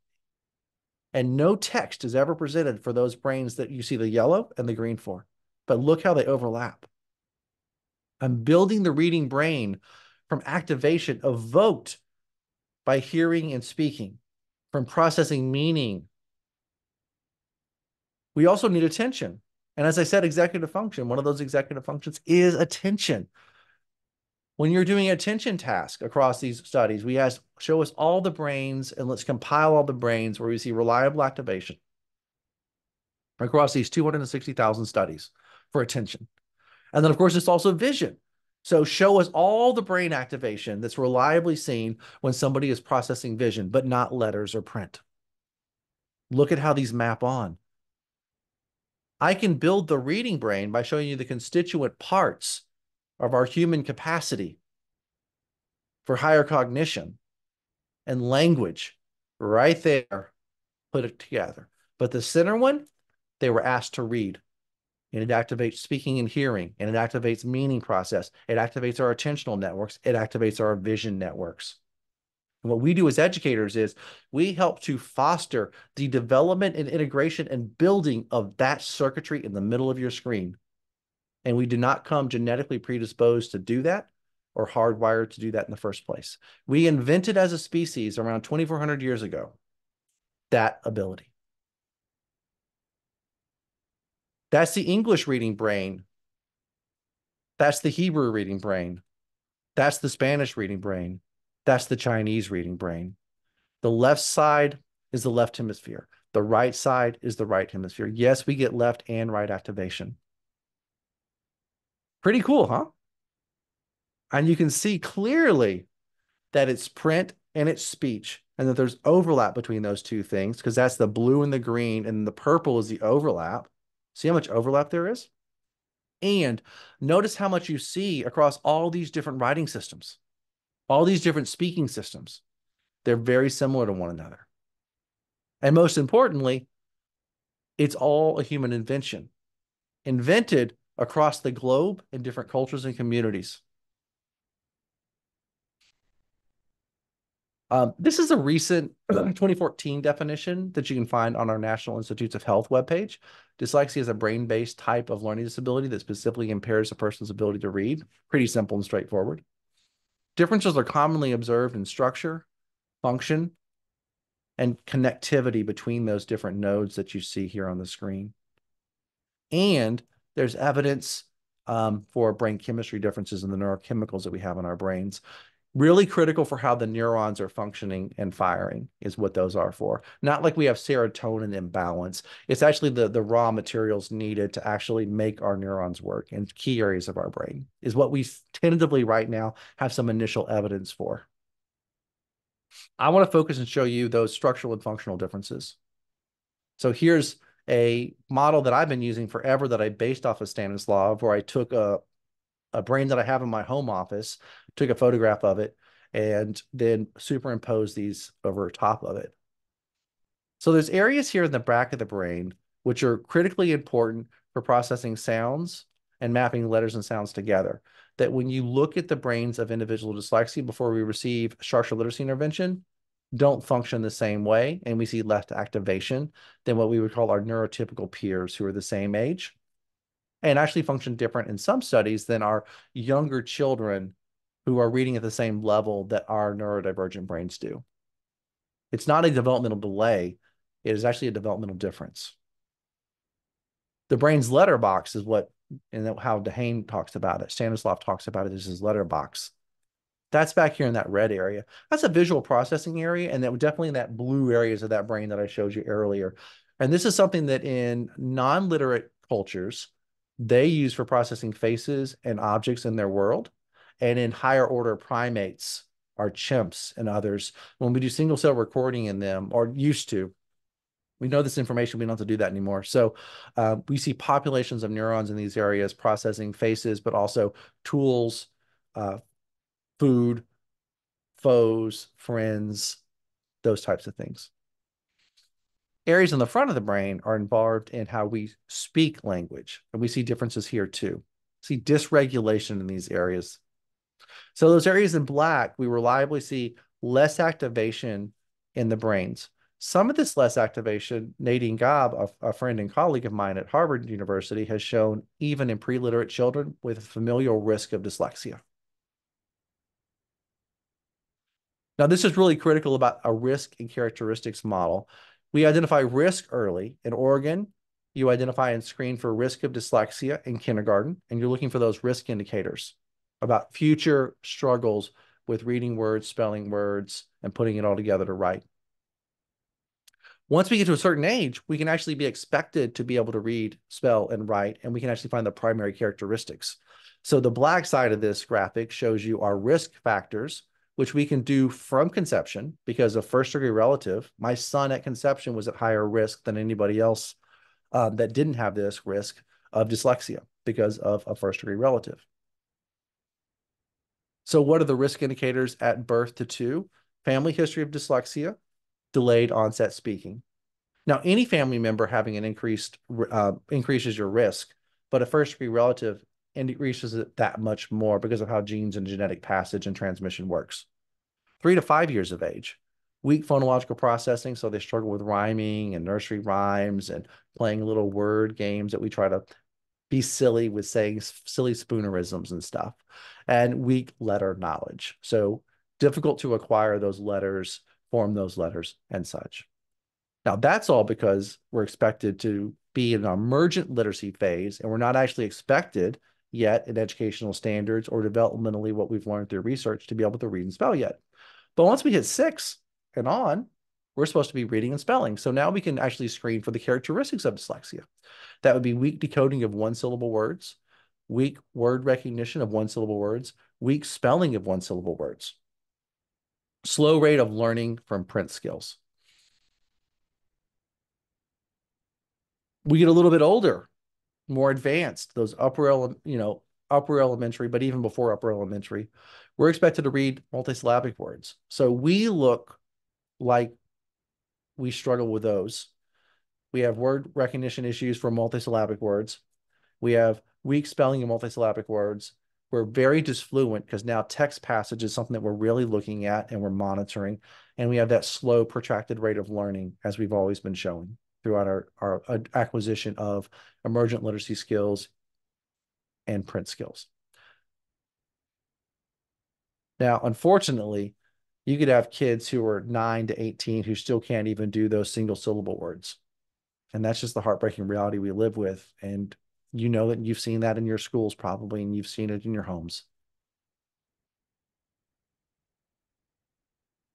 and no text is ever presented for those brains that you see the yellow and the green for. But look how they overlap. I'm building the reading brain from activation evoked by hearing and speaking, from processing meaning. We also need attention. And as I said, executive function, one of those executive functions is attention. When you're doing an attention task across these studies, we ask, show us all the brains and let's compile all the brains where we see reliable activation across these 260,000 studies for attention. And then, of course, it's also vision. So show us all the brain activation that's reliably seen when somebody is processing vision, but not letters or print. Look at how these map on. I can build the reading brain by showing you the constituent parts of our human capacity for higher cognition and language right there, put it together. But the center one, they were asked to read. And it activates speaking and hearing, and it activates meaning process. It activates our attentional networks. It activates our vision networks. And what we do as educators is we help to foster the development and integration and building of that circuitry in the middle of your screen. And we do not come genetically predisposed to do that or hardwired to do that in the first place. We invented as a species around 2,400 years ago that ability. That's the English reading brain. That's the Hebrew reading brain. That's the Spanish reading brain. That's the Chinese reading brain. The left side is the left hemisphere. The right side is the right hemisphere. Yes, we get left and right activation. Pretty cool, huh? And you can see clearly that it's print and it's speech, and that there's overlap between those two things, because that's the blue and the green, and the purple is the overlap. See how much overlap there is? And notice how much you see across all these different writing systems, all these different speaking systems. They're very similar to one another. And most importantly, it's all a human invention, invented across the globe in different cultures and communities. This is a recent 2014 definition that you can find on our National Institutes of Health webpage. Dyslexia is a brain-based type of learning disability that specifically impairs a person's ability to read. Pretty simple and straightforward. Differences are commonly observed in structure, function, and connectivity between those different nodes that you see here on the screen. And there's evidence for brain chemistry differences in the neurochemicals that we have in our brains. Really critical for how the neurons are functioning and firing is what those are for. Not like we have serotonin imbalance. It's actually the raw materials needed to actually make our neurons work in key areas of our brain is what we tentatively right now have some initial evidence for. I want to focus and show you those structural and functional differences. So here's a model that I've been using forever that I based off of Stanislav, where I took a brain that I have in my home office, took a photograph of it, and then superimposed these over top of it. So there's areas here in the back of the brain which are critically important for processing sounds and mapping letters and sounds together. That when you look at the brains of individual dyslexia before we receive structural literacy intervention, don't function the same way, and we see less activation than what we would call our neurotypical peers who are the same age, and actually function different in some studies than our younger children who are reading at the same level that our neurodivergent brains do. It's not a developmental delay. It is actually a developmental difference. The brain's letterbox is what, and how Dehane talks about it, Stanislav talks about it as his letterbox. That's back here in that red area. That's a visual processing area, and that definitely in that blue areas of that brain that I showed you earlier. And this is something that in non-literate cultures, they use for processing faces and objects in their world. And in higher order primates, our chimps and others, when we do single cell recording in them, or used to, we know this information, we don't have to do that anymore. So we see populations of neurons in these areas processing faces, but also tools, uh, food, foes, friends, those types of things. Areas in the front of the brain are involved in how we speak language, and we see differences here too. See dysregulation in these areas. So those areas in black, we reliably see less activation in the brains. Some of this less activation, Nadine Gaab, a friend and colleague of mine at Harvard University, has shown even in pre-literate children with familial risk of dyslexia. Now, this is really critical about a risk and characteristics model. We identify risk early. In Oregon, you identify and screen for risk of dyslexia in kindergarten, and you're looking for those risk indicators about future struggles with reading words, spelling words, and putting it all together to write. Once we get to a certain age, we can actually be expected to be able to read, spell, and write, and we can actually find the primary characteristics. So the black side of this graphic shows you our risk factors, which we can do from conception because of first-degree relative. My son at conception was at higher risk than anybody else that didn't have this risk of dyslexia because of a first-degree relative. So what are the risk indicators at birth to 2? Family history of dyslexia, delayed onset speaking. Now, any family member having an increases your risk, but a first-degree relative increases it that much more because of how genes and genetic passage and transmission works. 3 to 5 years of age, weak phonological processing, so they struggle with rhyming and nursery rhymes and playing little word games that we try to be silly with saying silly spoonerisms and stuff, and weak letter knowledge. So difficult to acquire those letters, form those letters, and such. Now, that's all because we're expected to be in an emergent literacy phase, and we're not actually expected yet in educational standards or developmentally what we've learned through research to be able to read and spell yet. But once we hit 6 and on, we're supposed to be reading and spelling. So now we can actually screen for the characteristics of dyslexia. That would be weak decoding of one-syllable words, weak word recognition of one-syllable words, weak spelling of one-syllable words, slow rate of learning from print skills. We get a little bit older, more advanced, those upper elementary, but even before upper elementary, we're expected to read multisyllabic words. So we look like we struggle with those. We have word recognition issues for multisyllabic words. We have weak spelling of multisyllabic words. We're very disfluent because now text passage is something that we're really looking at and we're monitoring. And we have that slow, protracted rate of learning, as we've always been showing throughout our acquisition of emergent literacy skills and print skills. Now, unfortunately, you could have kids who are 9 to 18 who still can't even do those single syllable words. And that's just the heartbreaking reality we live with. And you know that you've seen that in your schools probably, and you've seen it in your homes.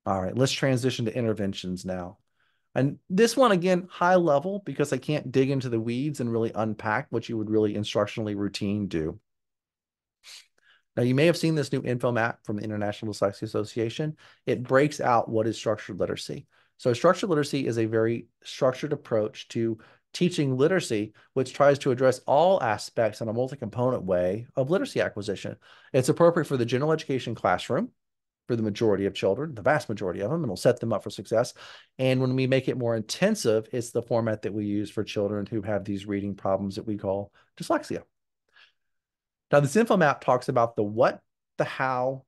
All right, let's transition to interventions now. And this one, again, high level, because I can't dig into the weeds and really unpack what you would really instructionally routine do. Now, you may have seen this new info map from the International Dyslexia Association. It breaks out what is structured literacy. So structured literacy is a very structured approach to teaching literacy, which tries to address all aspects in a multi-component way of literacy acquisition. It's appropriate for the general education classroom for the majority of children, the vast majority of them, and it'll set them up for success. And when we make it more intensive, it's the format that we use for children who have these reading problems that we call dyslexia. Now, this info map talks about the what, the how,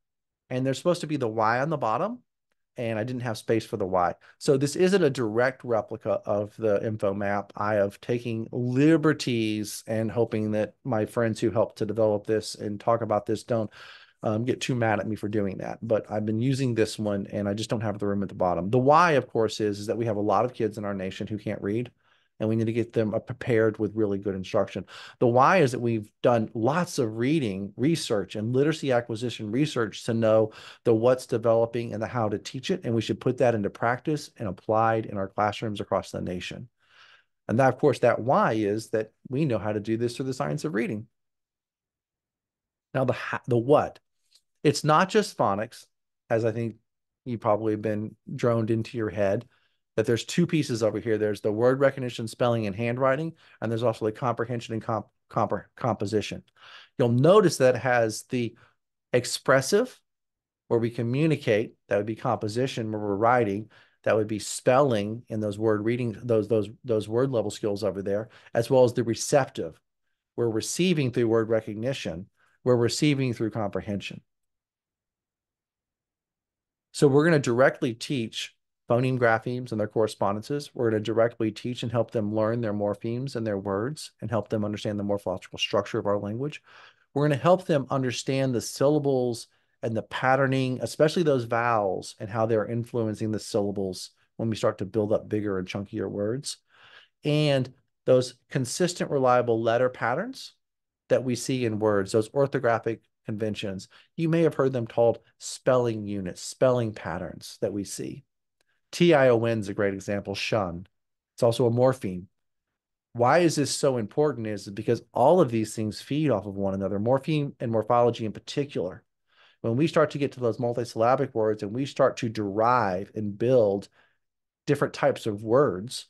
and there's supposed to be the why on the bottom, and I didn't have space for the why. So this isn't a direct replica of the info map. I have taken liberties and hoping that my friends who helped to develop this and talk about this don't get too mad at me for doing that. But I've been using this one, and I just don't have the room at the bottom. The why, of course, is that we have a lot of kids in our nation who can't read, and we need to get them prepared with really good instruction. The why is that we've done lots of reading, research, and literacy acquisition research to know the what's developing and the how to teach it, and we should put that into practice and applied in our classrooms across the nation. And that, of course, that why is that we know how to do this through the science of reading. Now, the what. It's not just phonics, as I think you've probably been droned into your head, that there's two pieces over here. There's the word recognition, spelling, and handwriting, and there's also the comprehension and composition. You'll notice that it has the expressive, where we communicate, that would be composition, where we're writing, that would be spelling in those word reading, those word level skills over there, as well as the receptive, we're receiving through word recognition, we're receiving through comprehension. So we're going to directly teach phoneme graphemes and their correspondences. We're going to directly teach and help them learn their morphemes and their words and help them understand the morphological structure of our language. We're going to help them understand the syllables and the patterning, especially those vowels and how they're influencing the syllables when we start to build up bigger and chunkier words. And those consistent, reliable letter patterns that we see in words, those orthographic conventions. You may have heard them called spelling units, spelling patterns that we see. TION is a great example, shun. It's also a morpheme. Why is this so important is because all of these things feed off of one another, morpheme and morphology in particular. When we start to get to those multisyllabic words and we start to derive and build different types of words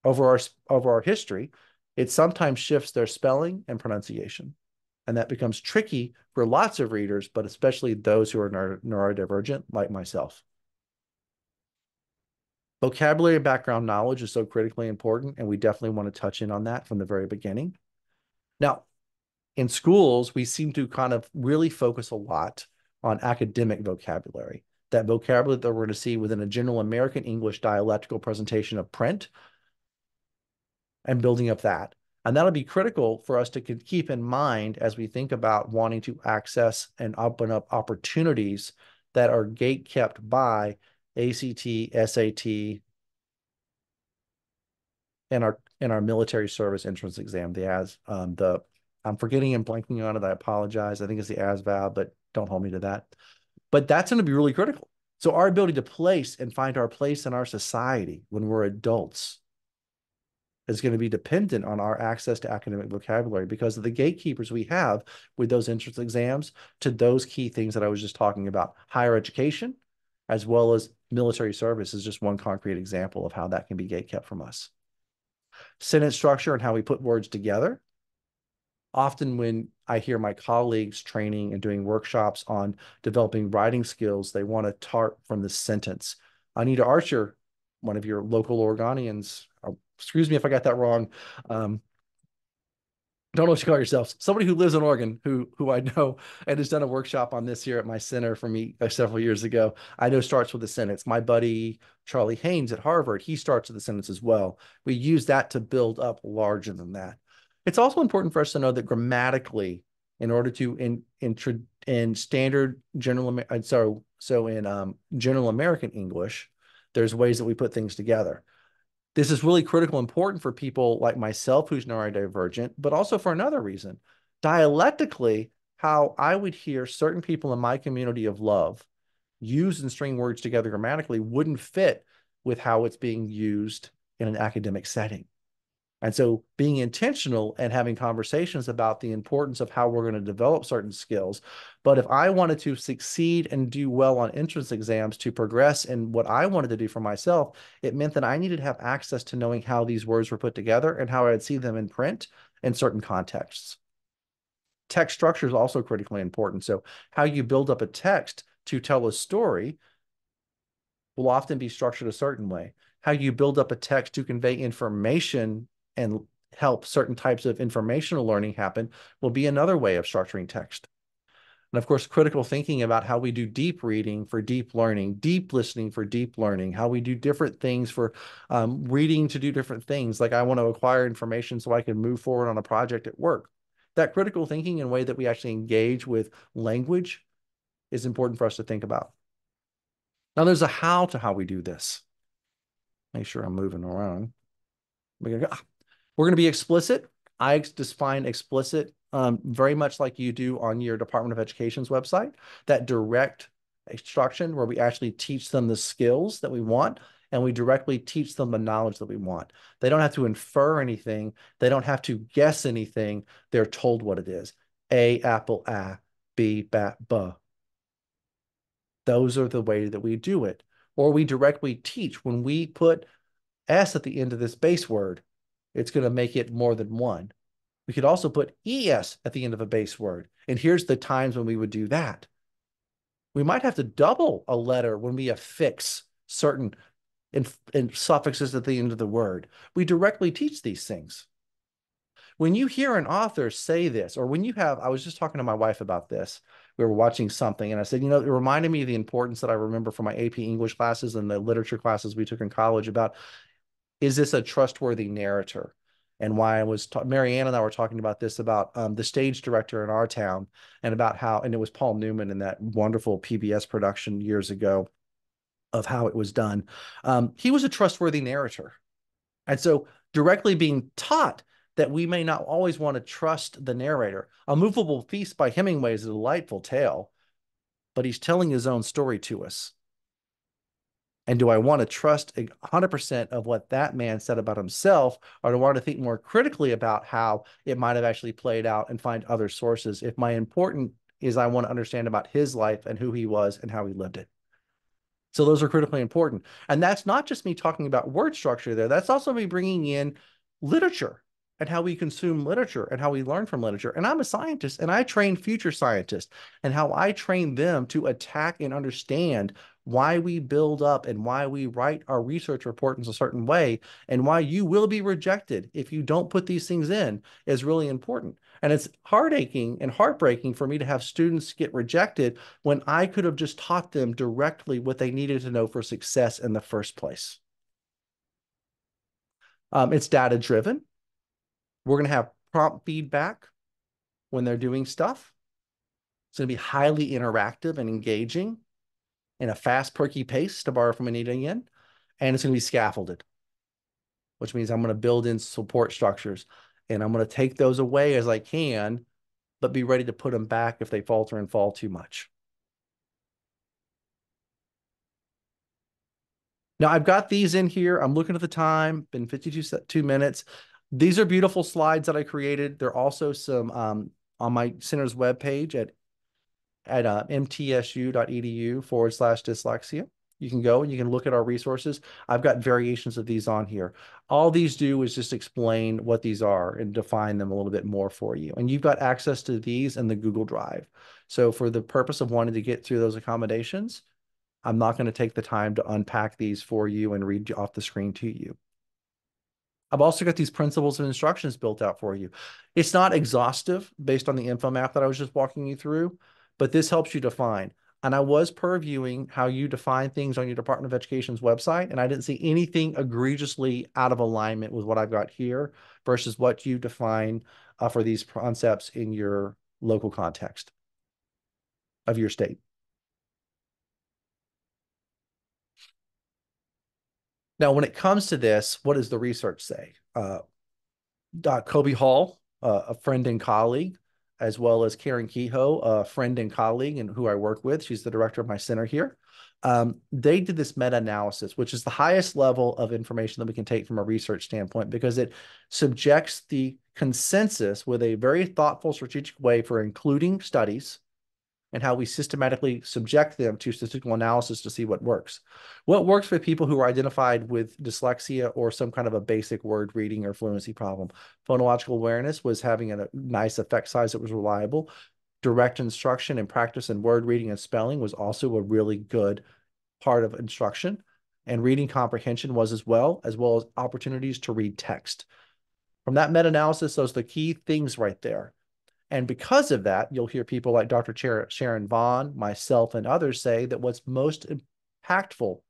over our history, it sometimes shifts their spelling and pronunciation. And that becomes tricky for lots of readers, but especially those who are neurodivergent, like myself. Vocabulary and background knowledge is so critically important, and we definitely want to touch in on that from the very beginning. Now, in schools, we seem to kind of really focus a lot on academic vocabulary, that vocabulary that we're going to see within a general American English dialectical presentation of print and building up that. And that'll be critical for us to keep in mind as we think about wanting to access and open up opportunities that are gate kept by ACT, SAT, and our military service entrance exam. I'm forgetting and blanking on it. I apologize. I think it's the ASVAB, but don't hold me to that. But that's going to be really critical. So our ability to place and find our place in our society when we're adults is going to be dependent on our access to academic vocabulary because of the gatekeepers we have with those entrance exams to those key things that I was just talking about. Higher education, as well as military service, is just one concrete example of how that can be gatekept from us. Sentence structure and how we put words together. Often when I hear my colleagues training and doing workshops on developing writing skills, they want to start from the sentence. Anita Archer, one of your local Oregonians, excuse me if I got that wrong. Don't know what you call yourselves. Somebody who lives in Oregon, who I know and has done a workshop on this here at my center for me several years ago. I know starts with a sentence. My buddy Charlie Haynes at Harvard, he starts with a sentence as well. We use that to build up larger than that. It's also important for us to know that grammatically, in order to in standard general general American English, there's ways that we put things together. This is really critical, important for people like myself who's neurodivergent, but also for another reason. Dialectically, how I would hear certain people in my community of love use and string words together grammatically wouldn't fit with how it's being used in an academic setting. And so being intentional and having conversations about the importance of how we're going to develop certain skills. But if I wanted to succeed and do well on entrance exams to progress in what I wanted to do for myself, it meant that I needed to have access to knowing how these words were put together and how I'd see them in print in certain contexts. Text structure is also critically important. So how you build up a text to tell a story will often be structured a certain way. How you build up a text to convey information and help certain types of informational learning happen will be another way of structuring text. And of course, critical thinking about how we do deep reading for deep learning, deep listening for deep learning, how we do different things for reading to do different things. Like I want to acquire information so I can move forward on a project at work. That critical thinking in a way that we actually engage with language is important for us to think about. Now there's a how to how we do this. Make sure I'm moving around. We're going to be explicit. I define explicit very much like you do on your Department of Education's website, that direct instruction where we actually teach them the skills that we want and we directly teach them the knowledge that we want. They don't have to infer anything. They don't have to guess anything. They're told what it is. A, apple, B, bat, buh. Those are the way that we do it. Or we directly teach. When we put S at the end of this base word, it's going to make it more than one. We could also put ES at the end of a base word. And here's the times when we would do that. We might have to double a letter when we affix certain in suffixes at the end of the word. We directly teach these things. When you hear an author say this, or when you have, I was just talking to my wife about this. We were watching something and I said, it reminded me of the importance that I remember from my AP English classes and the literature classes we took in college about, is this a trustworthy narrator? And why I was, Marianne and I were talking about this, about the stage director in our town and about how, and it was Paul Newman in that wonderful PBS production years ago of how it was done. He was a trustworthy narrator. And so directly being taught that we may not always want to trust the narrator. A Movable Feast by Hemingway is a delightful tale, but he's telling his own story to us. And do I want to trust 100% of what that man said about himself, or do I want to think more critically about how it might have actually played out and find other sources? If my important is I want to understand about his life and who he was and how he lived it. So those are critically important. And that's not just me talking about word structure there. That's also me bringing in literature and how we consume literature and how we learn from literature. And I'm a scientist and I train future scientists, and how I train them to attack and understand why we build up and why we write our research report in a certain way, and why you will be rejected if you don't put these things in is really important. And it's heartaching and heartbreaking for me to have students get rejected when I could have just taught them directly what they needed to know for success in the first place. It's data driven. We're going to have prompt feedback when they're doing stuff. It's going to be highly interactive and engaging in a fast, perky pace, to borrow from Anita again. And it's going to be scaffolded, which means I'm going to build in support structures. And I'm going to take those away as I can, but be ready to put them back if they falter and fall too much. Now I've got these in here. I'm looking at the time, been 52 minutes. These are beautiful slides that I created. They're also some on my center's webpage at mtsu.edu/dyslexia. You can go and you can look at our resources. I've got variations of these on here. All these do is just explain what these are and define them a little bit more for you. And you've got access to these in the Google Drive. So for the purpose of wanting to get through those accommodations, I'm not going to take the time to unpack these for you and read off the screen to you. I've also got these principles and instructions built out for you. It's not exhaustive based on the info map that I was just walking you through, but this helps you define. And I was previewing how you define things on your Department of Education's website, and I didn't see anything egregiously out of alignment with what I've got here versus what you define for these concepts in your local context of your state. Now, when it comes to this, what does the research say? Kobe Hall, a friend and colleague, as well as Karen Kehoe, a friend and colleague and who I work with. She's the director of my center here. They did this meta-analysis, which is the highest level of information that we can take from a research standpoint, because it subjects the consensus with a very thoughtful, strategic way for including studies and how we systematically subject them to statistical analysis to see what works. What works for people who are identified with dyslexia or some kind of a basic word reading or fluency problem? Phonological awareness was having a nice effect size that was reliable. Direct instruction and practice in word reading and spelling was also a really good part of instruction. And reading comprehension was as well as opportunities to read text. From that meta-analysis, those are the key things right there. And because of that, you'll hear people like Dr. Sharon Vaughn, myself, and others say that what's most impactful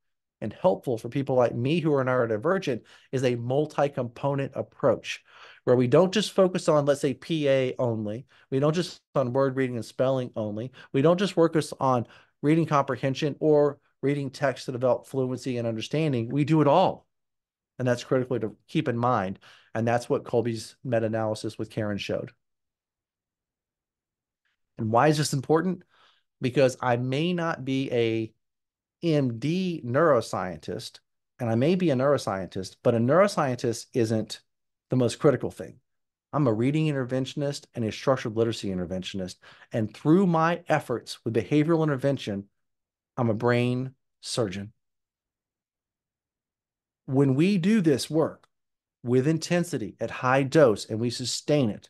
and helpful for people like me who are neurodivergent is a multi-component approach where we don't just focus on, let's say, PA only. We don't just on word reading and spelling only. We don't just focus on reading comprehension or reading text to develop fluency and understanding. We do it all. And that's critically to keep in mind. And that's what Colby's meta-analysis with Karen showed. And why is this important? Because I may not be a MD neuroscientist, and I may be a neuroscientist, but a neuroscientist isn't the most critical thing. I'm a reading interventionist and a structured literacy interventionist. And through my efforts with behavioral intervention, I'm a brain surgeon. When we do this work with intensity at high dose and we sustain it,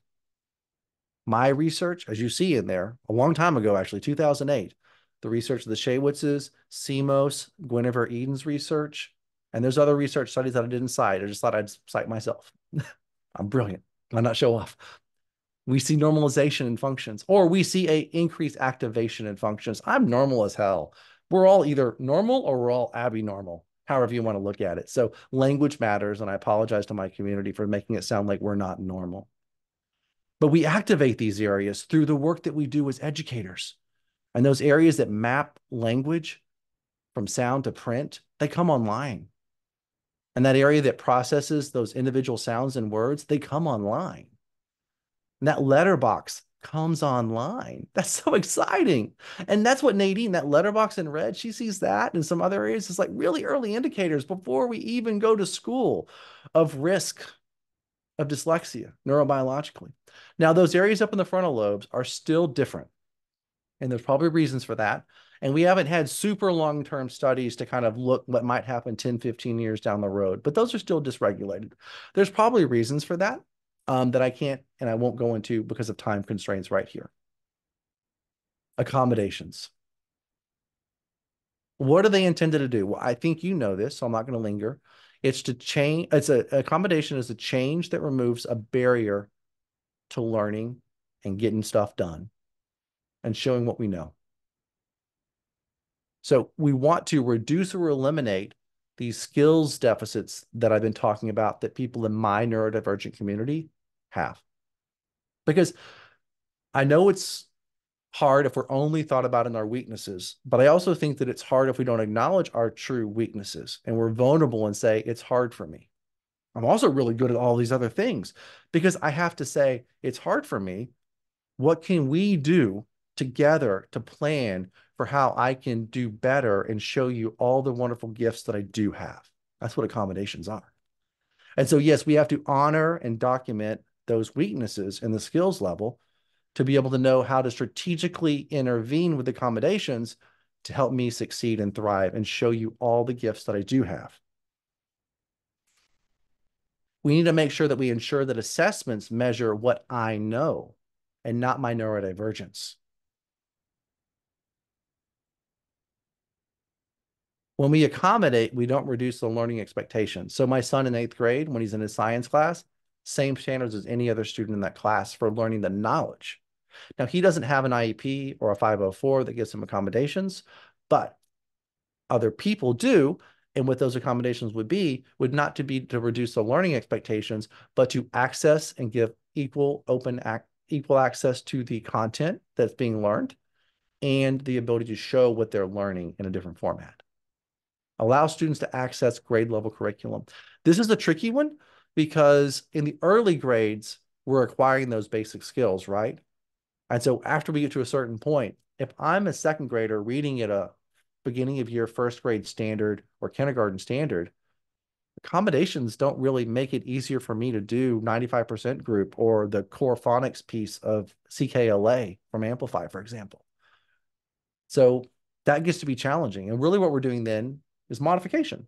my research, as you see in there, a long time ago, actually, 2008, the research of the Shaywitzes, CMOS, Guinevere Eden's research, and there's other research studies that I didn't cite. I just thought I'd cite myself. I'm brilliant. I'm not show off. We see normalization in functions, or we see a increased activation in functions. I'm normal as hell. We're all either normal or we're all abnormal, however you want to look at it. So language matters, and I apologize to my community for making it sound like we're not normal. But we activate these areas through the work that we do as educators. And those areas that map language from sound to print, they come online. And that area that processes those individual sounds and words, they come online. And that letterbox comes online. That's so exciting. And that's what Nadine, that letterbox in red, she sees that and some other areas. It's like really early indicators before we even go to school of risk of dyslexia neurobiologically. Now, those areas up in the frontal lobes are still different. And there's probably reasons for that. And we haven't had super long-term studies to kind of look what might happen 10, 15 years down the road, but those are still dysregulated. There's probably reasons for that that I can't and I won't go into because of time constraints right here. Accommodations. What are they intended to do? Well, I think you know this, so I'm not going to linger. It's to change, accommodation is a change that removes a barrier to learning and getting stuff done and showing what we know. So we want to reduce or eliminate these skills deficits that I've been talking about that people in my neurodivergent community have. Because I know it's hard if we're only thought about in our weaknesses, but I also think that it's hard if we don't acknowledge our true weaknesses and we're vulnerable and say, it's hard for me. I'm also really good at all these other things because I have to say, it's hard for me. What can we do together to plan for how I can do better and show you all the wonderful gifts that I do have? That's what accommodations are. And so, yes, we have to honor and document those weaknesses in the skills level to be able to know how to strategically intervene with accommodations to help me succeed and thrive and show you all the gifts that I do have. We need to make sure that we ensure that assessments measure what I know and not my neurodivergence. When we accommodate, we don't reduce the learning expectations. So my son in 8th grade, when he's in his science class, same standards as any other student in that class for learning the knowledge. Now, he doesn't have an IEP or a 504 that gives him accommodations, but other people do. And what those accommodations would not to be to reduce the learning expectations, but to access and give equal access to the content that's being learned and the ability to show what they're learning in a different format. Allow students to access grade level curriculum. This is a tricky one because in the early grades, we're acquiring those basic skills, right? And so after we get to a certain point, if I'm a second grader reading at a beginning of year first grade standard or kindergarten standard, accommodations don't really make it easier for me to do 95% group or the core phonics piece of CKLA from Amplify, for example. So that gets to be challenging. And really what we're doing then is modification.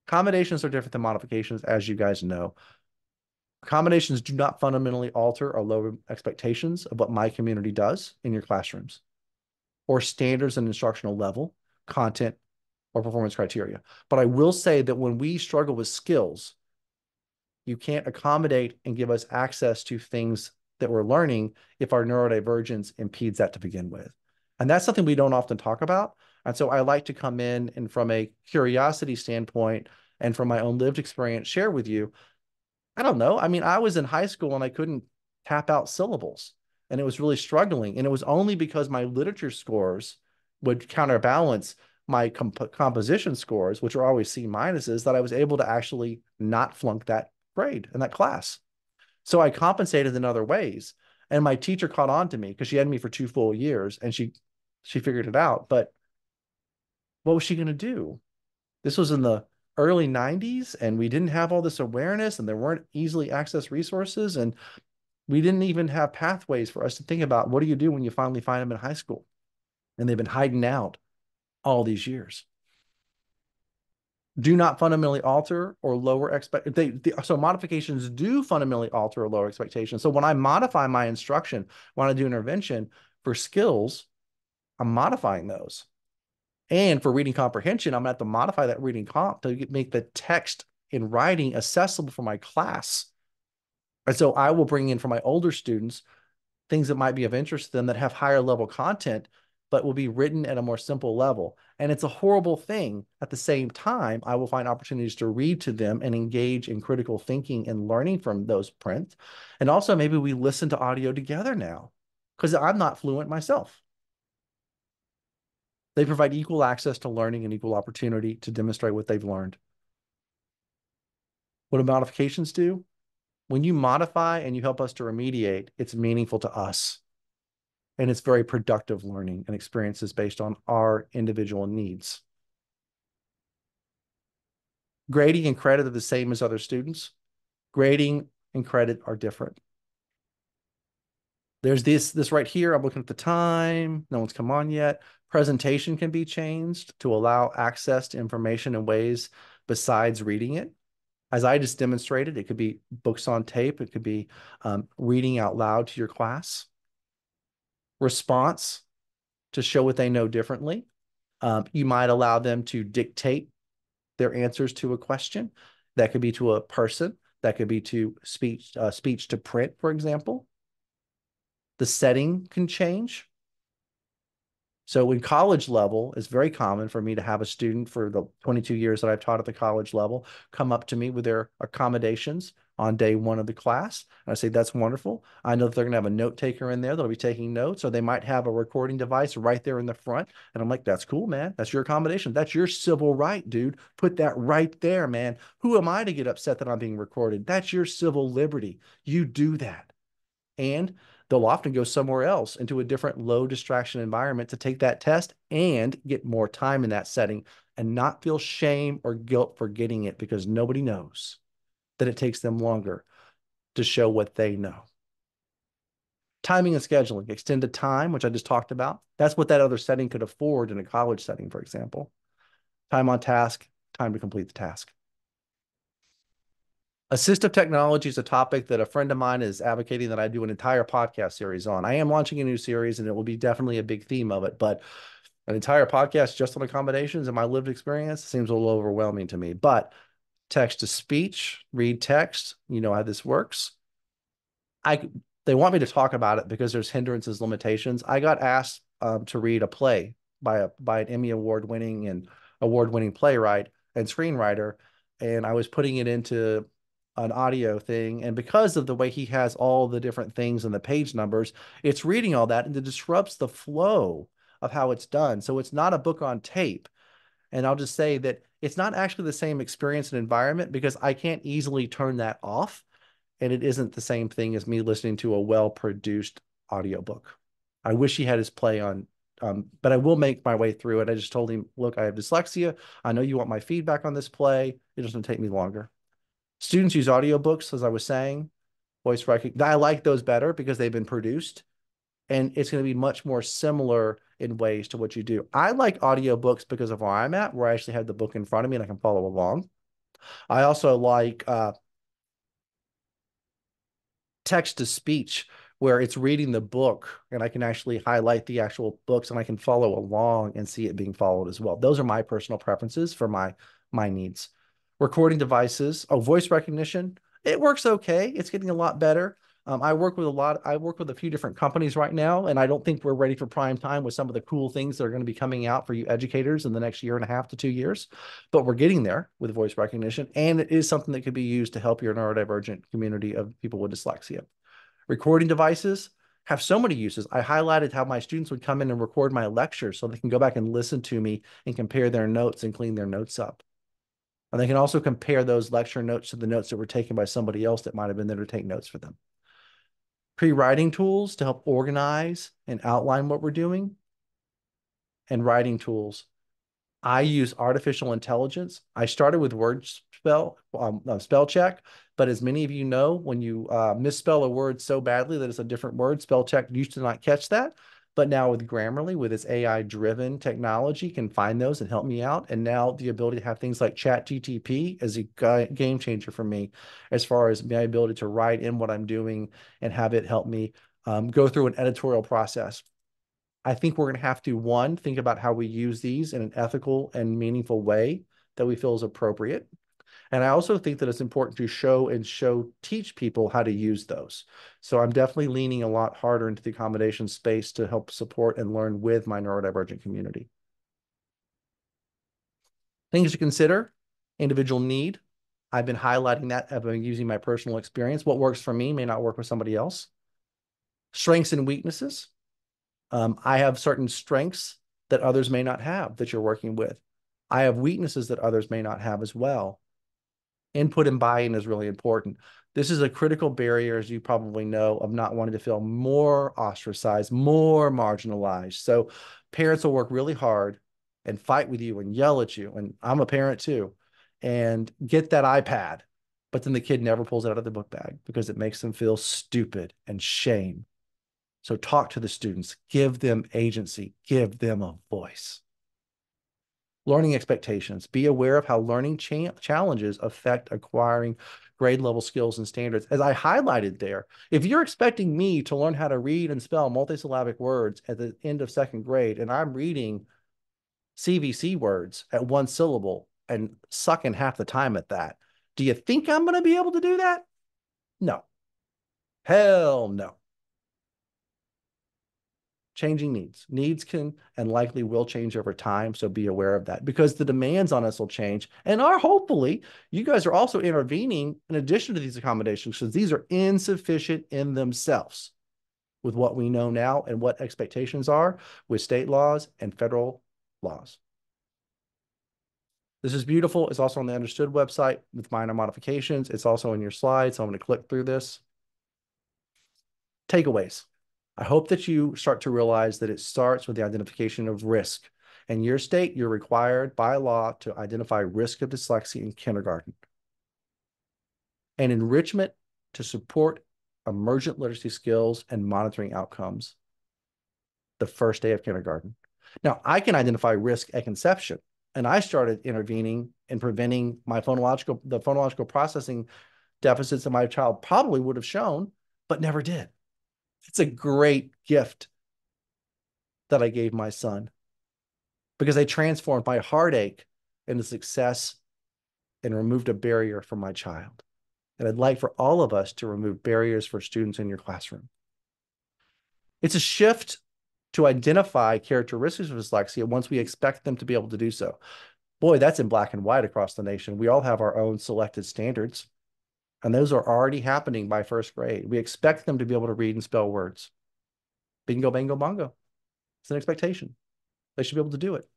Accommodations are different than modifications, as you guys know. Accommodations do not fundamentally alter or lower expectations of what my community does in your classrooms or standards and instructional level, content, or performance criteria. But I will say that when we struggle with skills, you can't accommodate and give us access to things that we're learning if our neurodivergence impedes that to begin with. And that's something we don't often talk about. And so I like to come in and from a curiosity standpoint and from my own lived experience, share with you, I don't know. I mean, I was in high school and I couldn't tap out syllables and it was really struggling. And it was only because my literature scores would counterbalance my composition scores, which are always C minuses, that I was able to actually not flunk that grade in that class. So I compensated in other ways. And my teacher caught on to me because she had me for 2 full years and she figured it out. But what was she going to do? This was in the early 90s and we didn't have all this awareness and there weren't easily accessed resources. And we didn't even have pathways for us to think about what do you do when you finally find them in high school? And they've been hiding out all these years. Do not fundamentally alter or lower so modifications do fundamentally alter or lower expectations. So when I modify my instruction, when I do intervention for skills, I'm modifying those. And for reading comprehension, I'm gonna have to modify that reading comp to make the text in writing accessible for my class. And so I will bring in for my older students things that might be of interest to them that have higher level content, but will be written at a more simple level. And it's a horrible thing. At the same time, I will find opportunities to read to them and engage in critical thinking and learning from those prints. And also maybe we listen to audio together now because I'm not fluent myself. They provide equal access to learning and equal opportunity to demonstrate what they've learned. What do modifications do? When you modify and you help us to remediate, it's meaningful to us. And it's very productive learning and experiences based on our individual needs. Grading and credit are the same as other students. Grading and credit are different. There's this right here. I'm looking at the time. No one's come on yet. Presentation can be changed to allow access to information in ways besides reading it. As I just demonstrated, it could be books on tape. It could be reading out loud to your class. Response to show what they know differently. You might allow them to dictate their answers to a question. That could be to a person. That could be to speech to print, for example. The setting can change. So in college level, it's very common for me to have a student for the 22 years that I've taught at the college level come up to me with their accommodations on day one of the class. And I say, that's wonderful. I know that they're going to have a note taker in there that'll be taking notes, or they might have a recording device right there in the front. And I'm like, that's cool, man. That's your accommodation. That's your civil right, dude. Put that right there, man. Who am I to get upset that I'm being recorded? That's your civil liberty. You do that. And they'll often go somewhere else into a different low distraction environment to take that test and get more time in that setting and not feel shame or guilt for getting it because nobody knows that it takes them longer to show what they know. Timing and scheduling, extended time, which I just talked about. That's what that other setting could afford in a college setting, for example. Time on task, time to complete the task. Assistive technology is a topic that a friend of mine is advocating that I do an entire podcast series on. I am launching a new series and it will be definitely a big theme of it, but an entire podcast just on accommodations and my lived experience seems a little overwhelming to me. But text to speech, read text, you know how this works. They want me to talk about it because there's hindrances, limitations. I got asked to read a play by an Emmy award-winning playwright and screenwriter, and I was putting it into an audio thing. And because of the way he has all the different things and the page numbers, it's reading all that and it disrupts the flow of how it's done. So it's not a book on tape. And I'll just say that it's not actually the same experience and environment because I can't easily turn that off. And it isn't the same thing as me listening to a well-produced audiobook. I wish he had his play on, but I will make my way through it. I just told him, look, I have dyslexia. I know you want my feedback on this play. It doesn't take me longer. Students use audiobooks, as I was saying, voice recognition. I like those better because they've been produced. And it's going to be much more similar in ways to what you do. I like audiobooks because of where I'm at, where I actually have the book in front of me and I can follow along. I also like text to speech, where it's reading the book and I can actually highlight the actual books and I can follow along and see it being followed as well. Those are my personal preferences for my needs. Recording devices, voice recognition, it works okay. It's getting a lot better. I work with a few different companies right now, and I don't think we're ready for prime time with some of the cool things that are going to be coming out for you educators in the next 1.5 to 2 years. But we're getting there with voice recognition, and it is something that could be used to help your neurodivergent community of people with dyslexia. Recording devices, have so many uses. I highlighted how my students would come in and record my lectures so they can go back and listen to me and compare their notes and clean their notes up. And they can also compare those lecture notes to the notes that were taken by somebody else that might have been there to take notes for them. Pre-writing tools to help organize and outline what we're doing, and writing tools. I use artificial intelligence. I started with word spell check, but as many of you know, when you misspell a word so badly that it's a different word, spell check used to not catch that. But now with Grammarly, with its AI-driven technology, can find those and help me out. And now the ability to have things like ChatGTP is a game changer for me as far as my ability to write in what I'm doing and have it help me go through an editorial process. I think we're going to have to, one, think about how we use these in an ethical and meaningful way that we feel is appropriate. And I also think that it's important to teach people how to use those. So I'm definitely leaning a lot harder into the accommodation space to help support and learn with my neurodivergent community. Things to consider: individual need. I've been highlighting that. I've been using my personal experience. What works for me may not work for somebody else. Strengths and weaknesses. I have certain strengths that others may not have that you're working with. I have weaknesses that others may not have as well. Input and buy-in is really important. This is a critical barrier, as you probably know, of not wanting to feel more ostracized, more marginalized. So parents will work really hard and fight with you and yell at you. And I'm a parent too, and get that iPad. But then the kid never pulls it out of the book bag because it makes them feel stupid and shame. So talk to the students, give them agency, give them a voice. Learning expectations. Be aware of how learning challenges affect acquiring grade level skills and standards. As I highlighted there, if you're expecting me to learn how to read and spell multisyllabic words at the end of second grade, and I'm reading CVC words at one syllable and sucking half the time at that, do you think I'm going to be able to do that? No. Hell no. Changing needs. Needs can and likely will change over time, so be aware of that because the demands on us will change. And hopefully, you guys are also intervening in addition to these accommodations because these are insufficient in themselves with what we know now and what expectations are with state laws and federal laws. This is beautiful. It's also on the Understood website with minor modifications. It's also in your slides, so I'm going to click through this. Takeaways. I hope that you start to realize that it starts with the identification of risk. In your state, you're required by law to identify risk of dyslexia in kindergarten. And enrichment to support emergent literacy skills and monitoring outcomes the first day of kindergarten. Now, I can identify risk at conception, and I started intervening and preventing the phonological processing deficits that my child probably would have shown, but never did. It's a great gift that I gave my son because I transformed my heartache into success and removed a barrier from my child. And I'd like for all of us to remove barriers for students in your classroom. It's a shift to identify characteristics of dyslexia once we expect them to be able to do so. Boy, that's in black and white across the nation. We all have our own selected standards, and those are already happening by first grade. We expect them to be able to read and spell words. Bingo, bango, bongo. It's an expectation. They should be able to do it.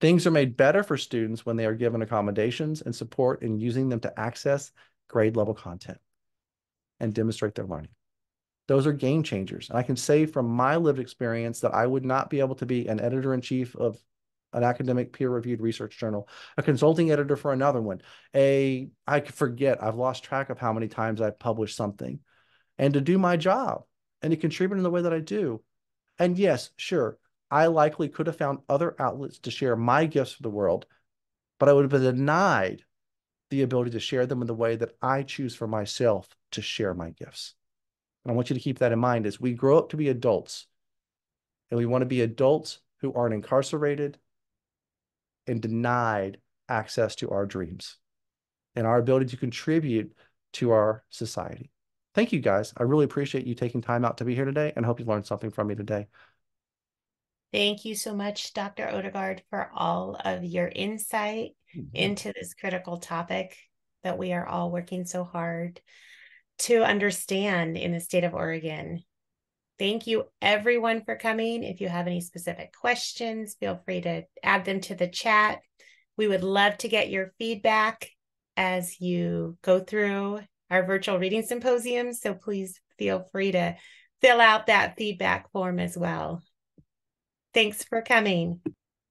Things are made better for students when they are given accommodations and support in using them to access grade level content and demonstrate their learning. Those are game changers. And I can say from my lived experience that I would not be able to be an editor-in-chief of an academic peer-reviewed research journal, a consulting editor for another one, I forget, I've lost track of how many times I've published something, and to do my job and to contribute in the way that I do. And yes, sure, I likely could have found other outlets to share my gifts with the world, but I would have been denied the ability to share them in the way that I choose for myself to share my gifts. And I want you to keep that in mind as we grow up to be adults, and we want to be adults who aren't incarcerated and denied access to our dreams and our ability to contribute to our society. Thank you, guys. I really appreciate you taking time out to be here today, and hope you learned something from me today. Thank you so much, Dr. Odegard, for all of your insight into this critical topic that we are all working so hard to understand in the state of Oregon. Thank you, everyone, for coming. If you have any specific questions, feel free to add them to the chat. We would love to get your feedback as you go through our virtual reading symposium. So please feel free to fill out that feedback form as well. Thanks for coming.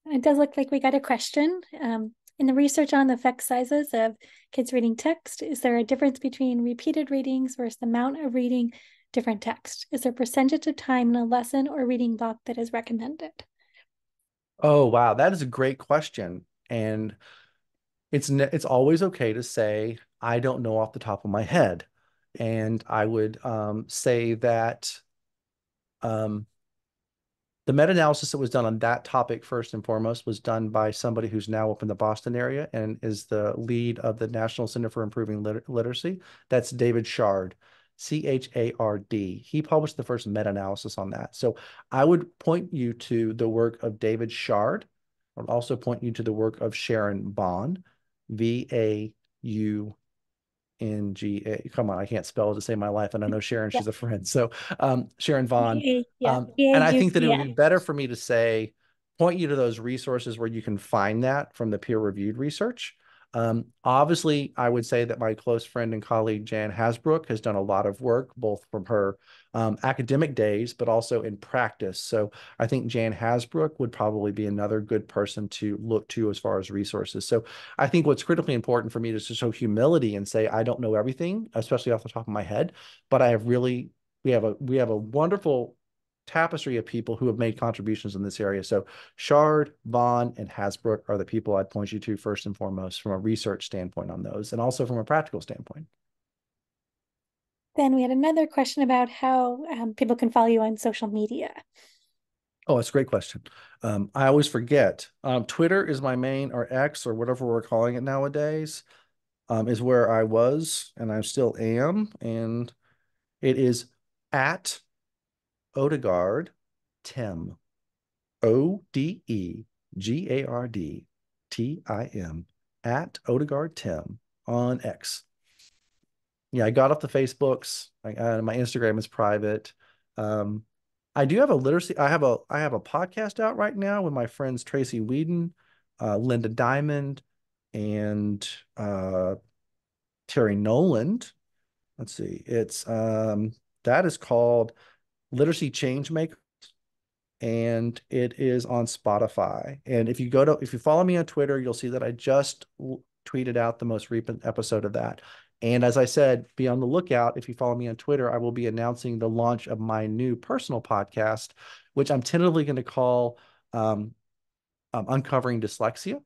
It does look like we got a question. In the research on the effect sizes of kids reading text, is there a difference between repeated readings versus the amount of reading different text? Is there a percentage of time in a lesson or reading block that is recommended? Oh, wow. That is a great question. And it's always okay to say, I don't know off the top of my head. And I would say that um, the meta-analysis that was done on that topic, first and foremost, was done by somebody who's now up in the Boston area and is the lead of the National Center for Improving Literacy. That's David Shard, Chard. He published the first meta-analysis on that. So I would point you to the work of David Shard. I would also point you to the work of Sharon Vaughn, VAUNGA. Come on, I can't spell to save my life, and I know Sharon, Yeah. she's a friend. So Sharon Vaughn. Yeah. And I think that it would be better for me to say, point you to those resources where you can find that from the peer-reviewed research. Obviously, I would say that my close friend and colleague, Jan Hasbrook, has done a lot of work, both from her academic days, but also in practice. So I think Jan Hasbrook would probably be another good person to look to as far as resources. So I think what's critically important for me is to show humility and say, I don't know everything, especially off the top of my head, but I have really, we have a wonderful tapestry of people who have made contributions in this area. So Shard, Vaughn, and Hasbrook are the people I'd point you to first and foremost from a research standpoint on those, and also from a practical standpoint. Then we had another question about how people can follow you on social media. Oh, that's a great question. I always forget. Twitter is my main, or X, or whatever we're calling it nowadays, is where I was, and I still am. And it is at Odegard Tim, ODEGARDTIM, at Odegard Tim on X. Yeah, I got off the Facebooks. My Instagram is private. I do have a literacy. I have a podcast out right now with my friends Tracy Whedon, Linda Diamond, and Terry Noland. Let's see. It's that is called Literacy Changemaker, and it is on Spotify. And if you follow me on Twitter, you'll see that I just tweeted out the most recent episode of that. And as I said, be on the lookout. If you follow me on Twitter, I will be announcing the launch of my new personal podcast, which I'm tentatively going to call Uncovering Dyslexia.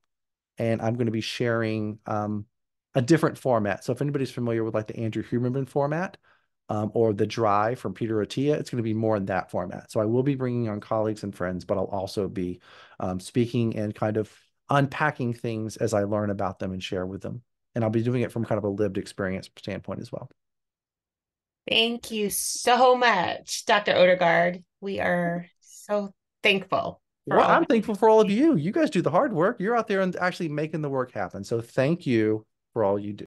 And I'm going to be sharing a different format. So if anybody's familiar with like the Andrew Huberman format, or the Drive from Peter Attia, it's going to be more in that format. So I will be bringing on colleagues and friends, but I'll also be speaking and kind of unpacking things as I learn about them and share with them. And I'll be doing it from kind of a lived experience standpoint as well. Thank you so much, Dr. Odegard. We are so thankful for Well, all I'm that. thankful for all of you. You guys do the hard work. You're out there and actually making the work happen. So thank you for all you do.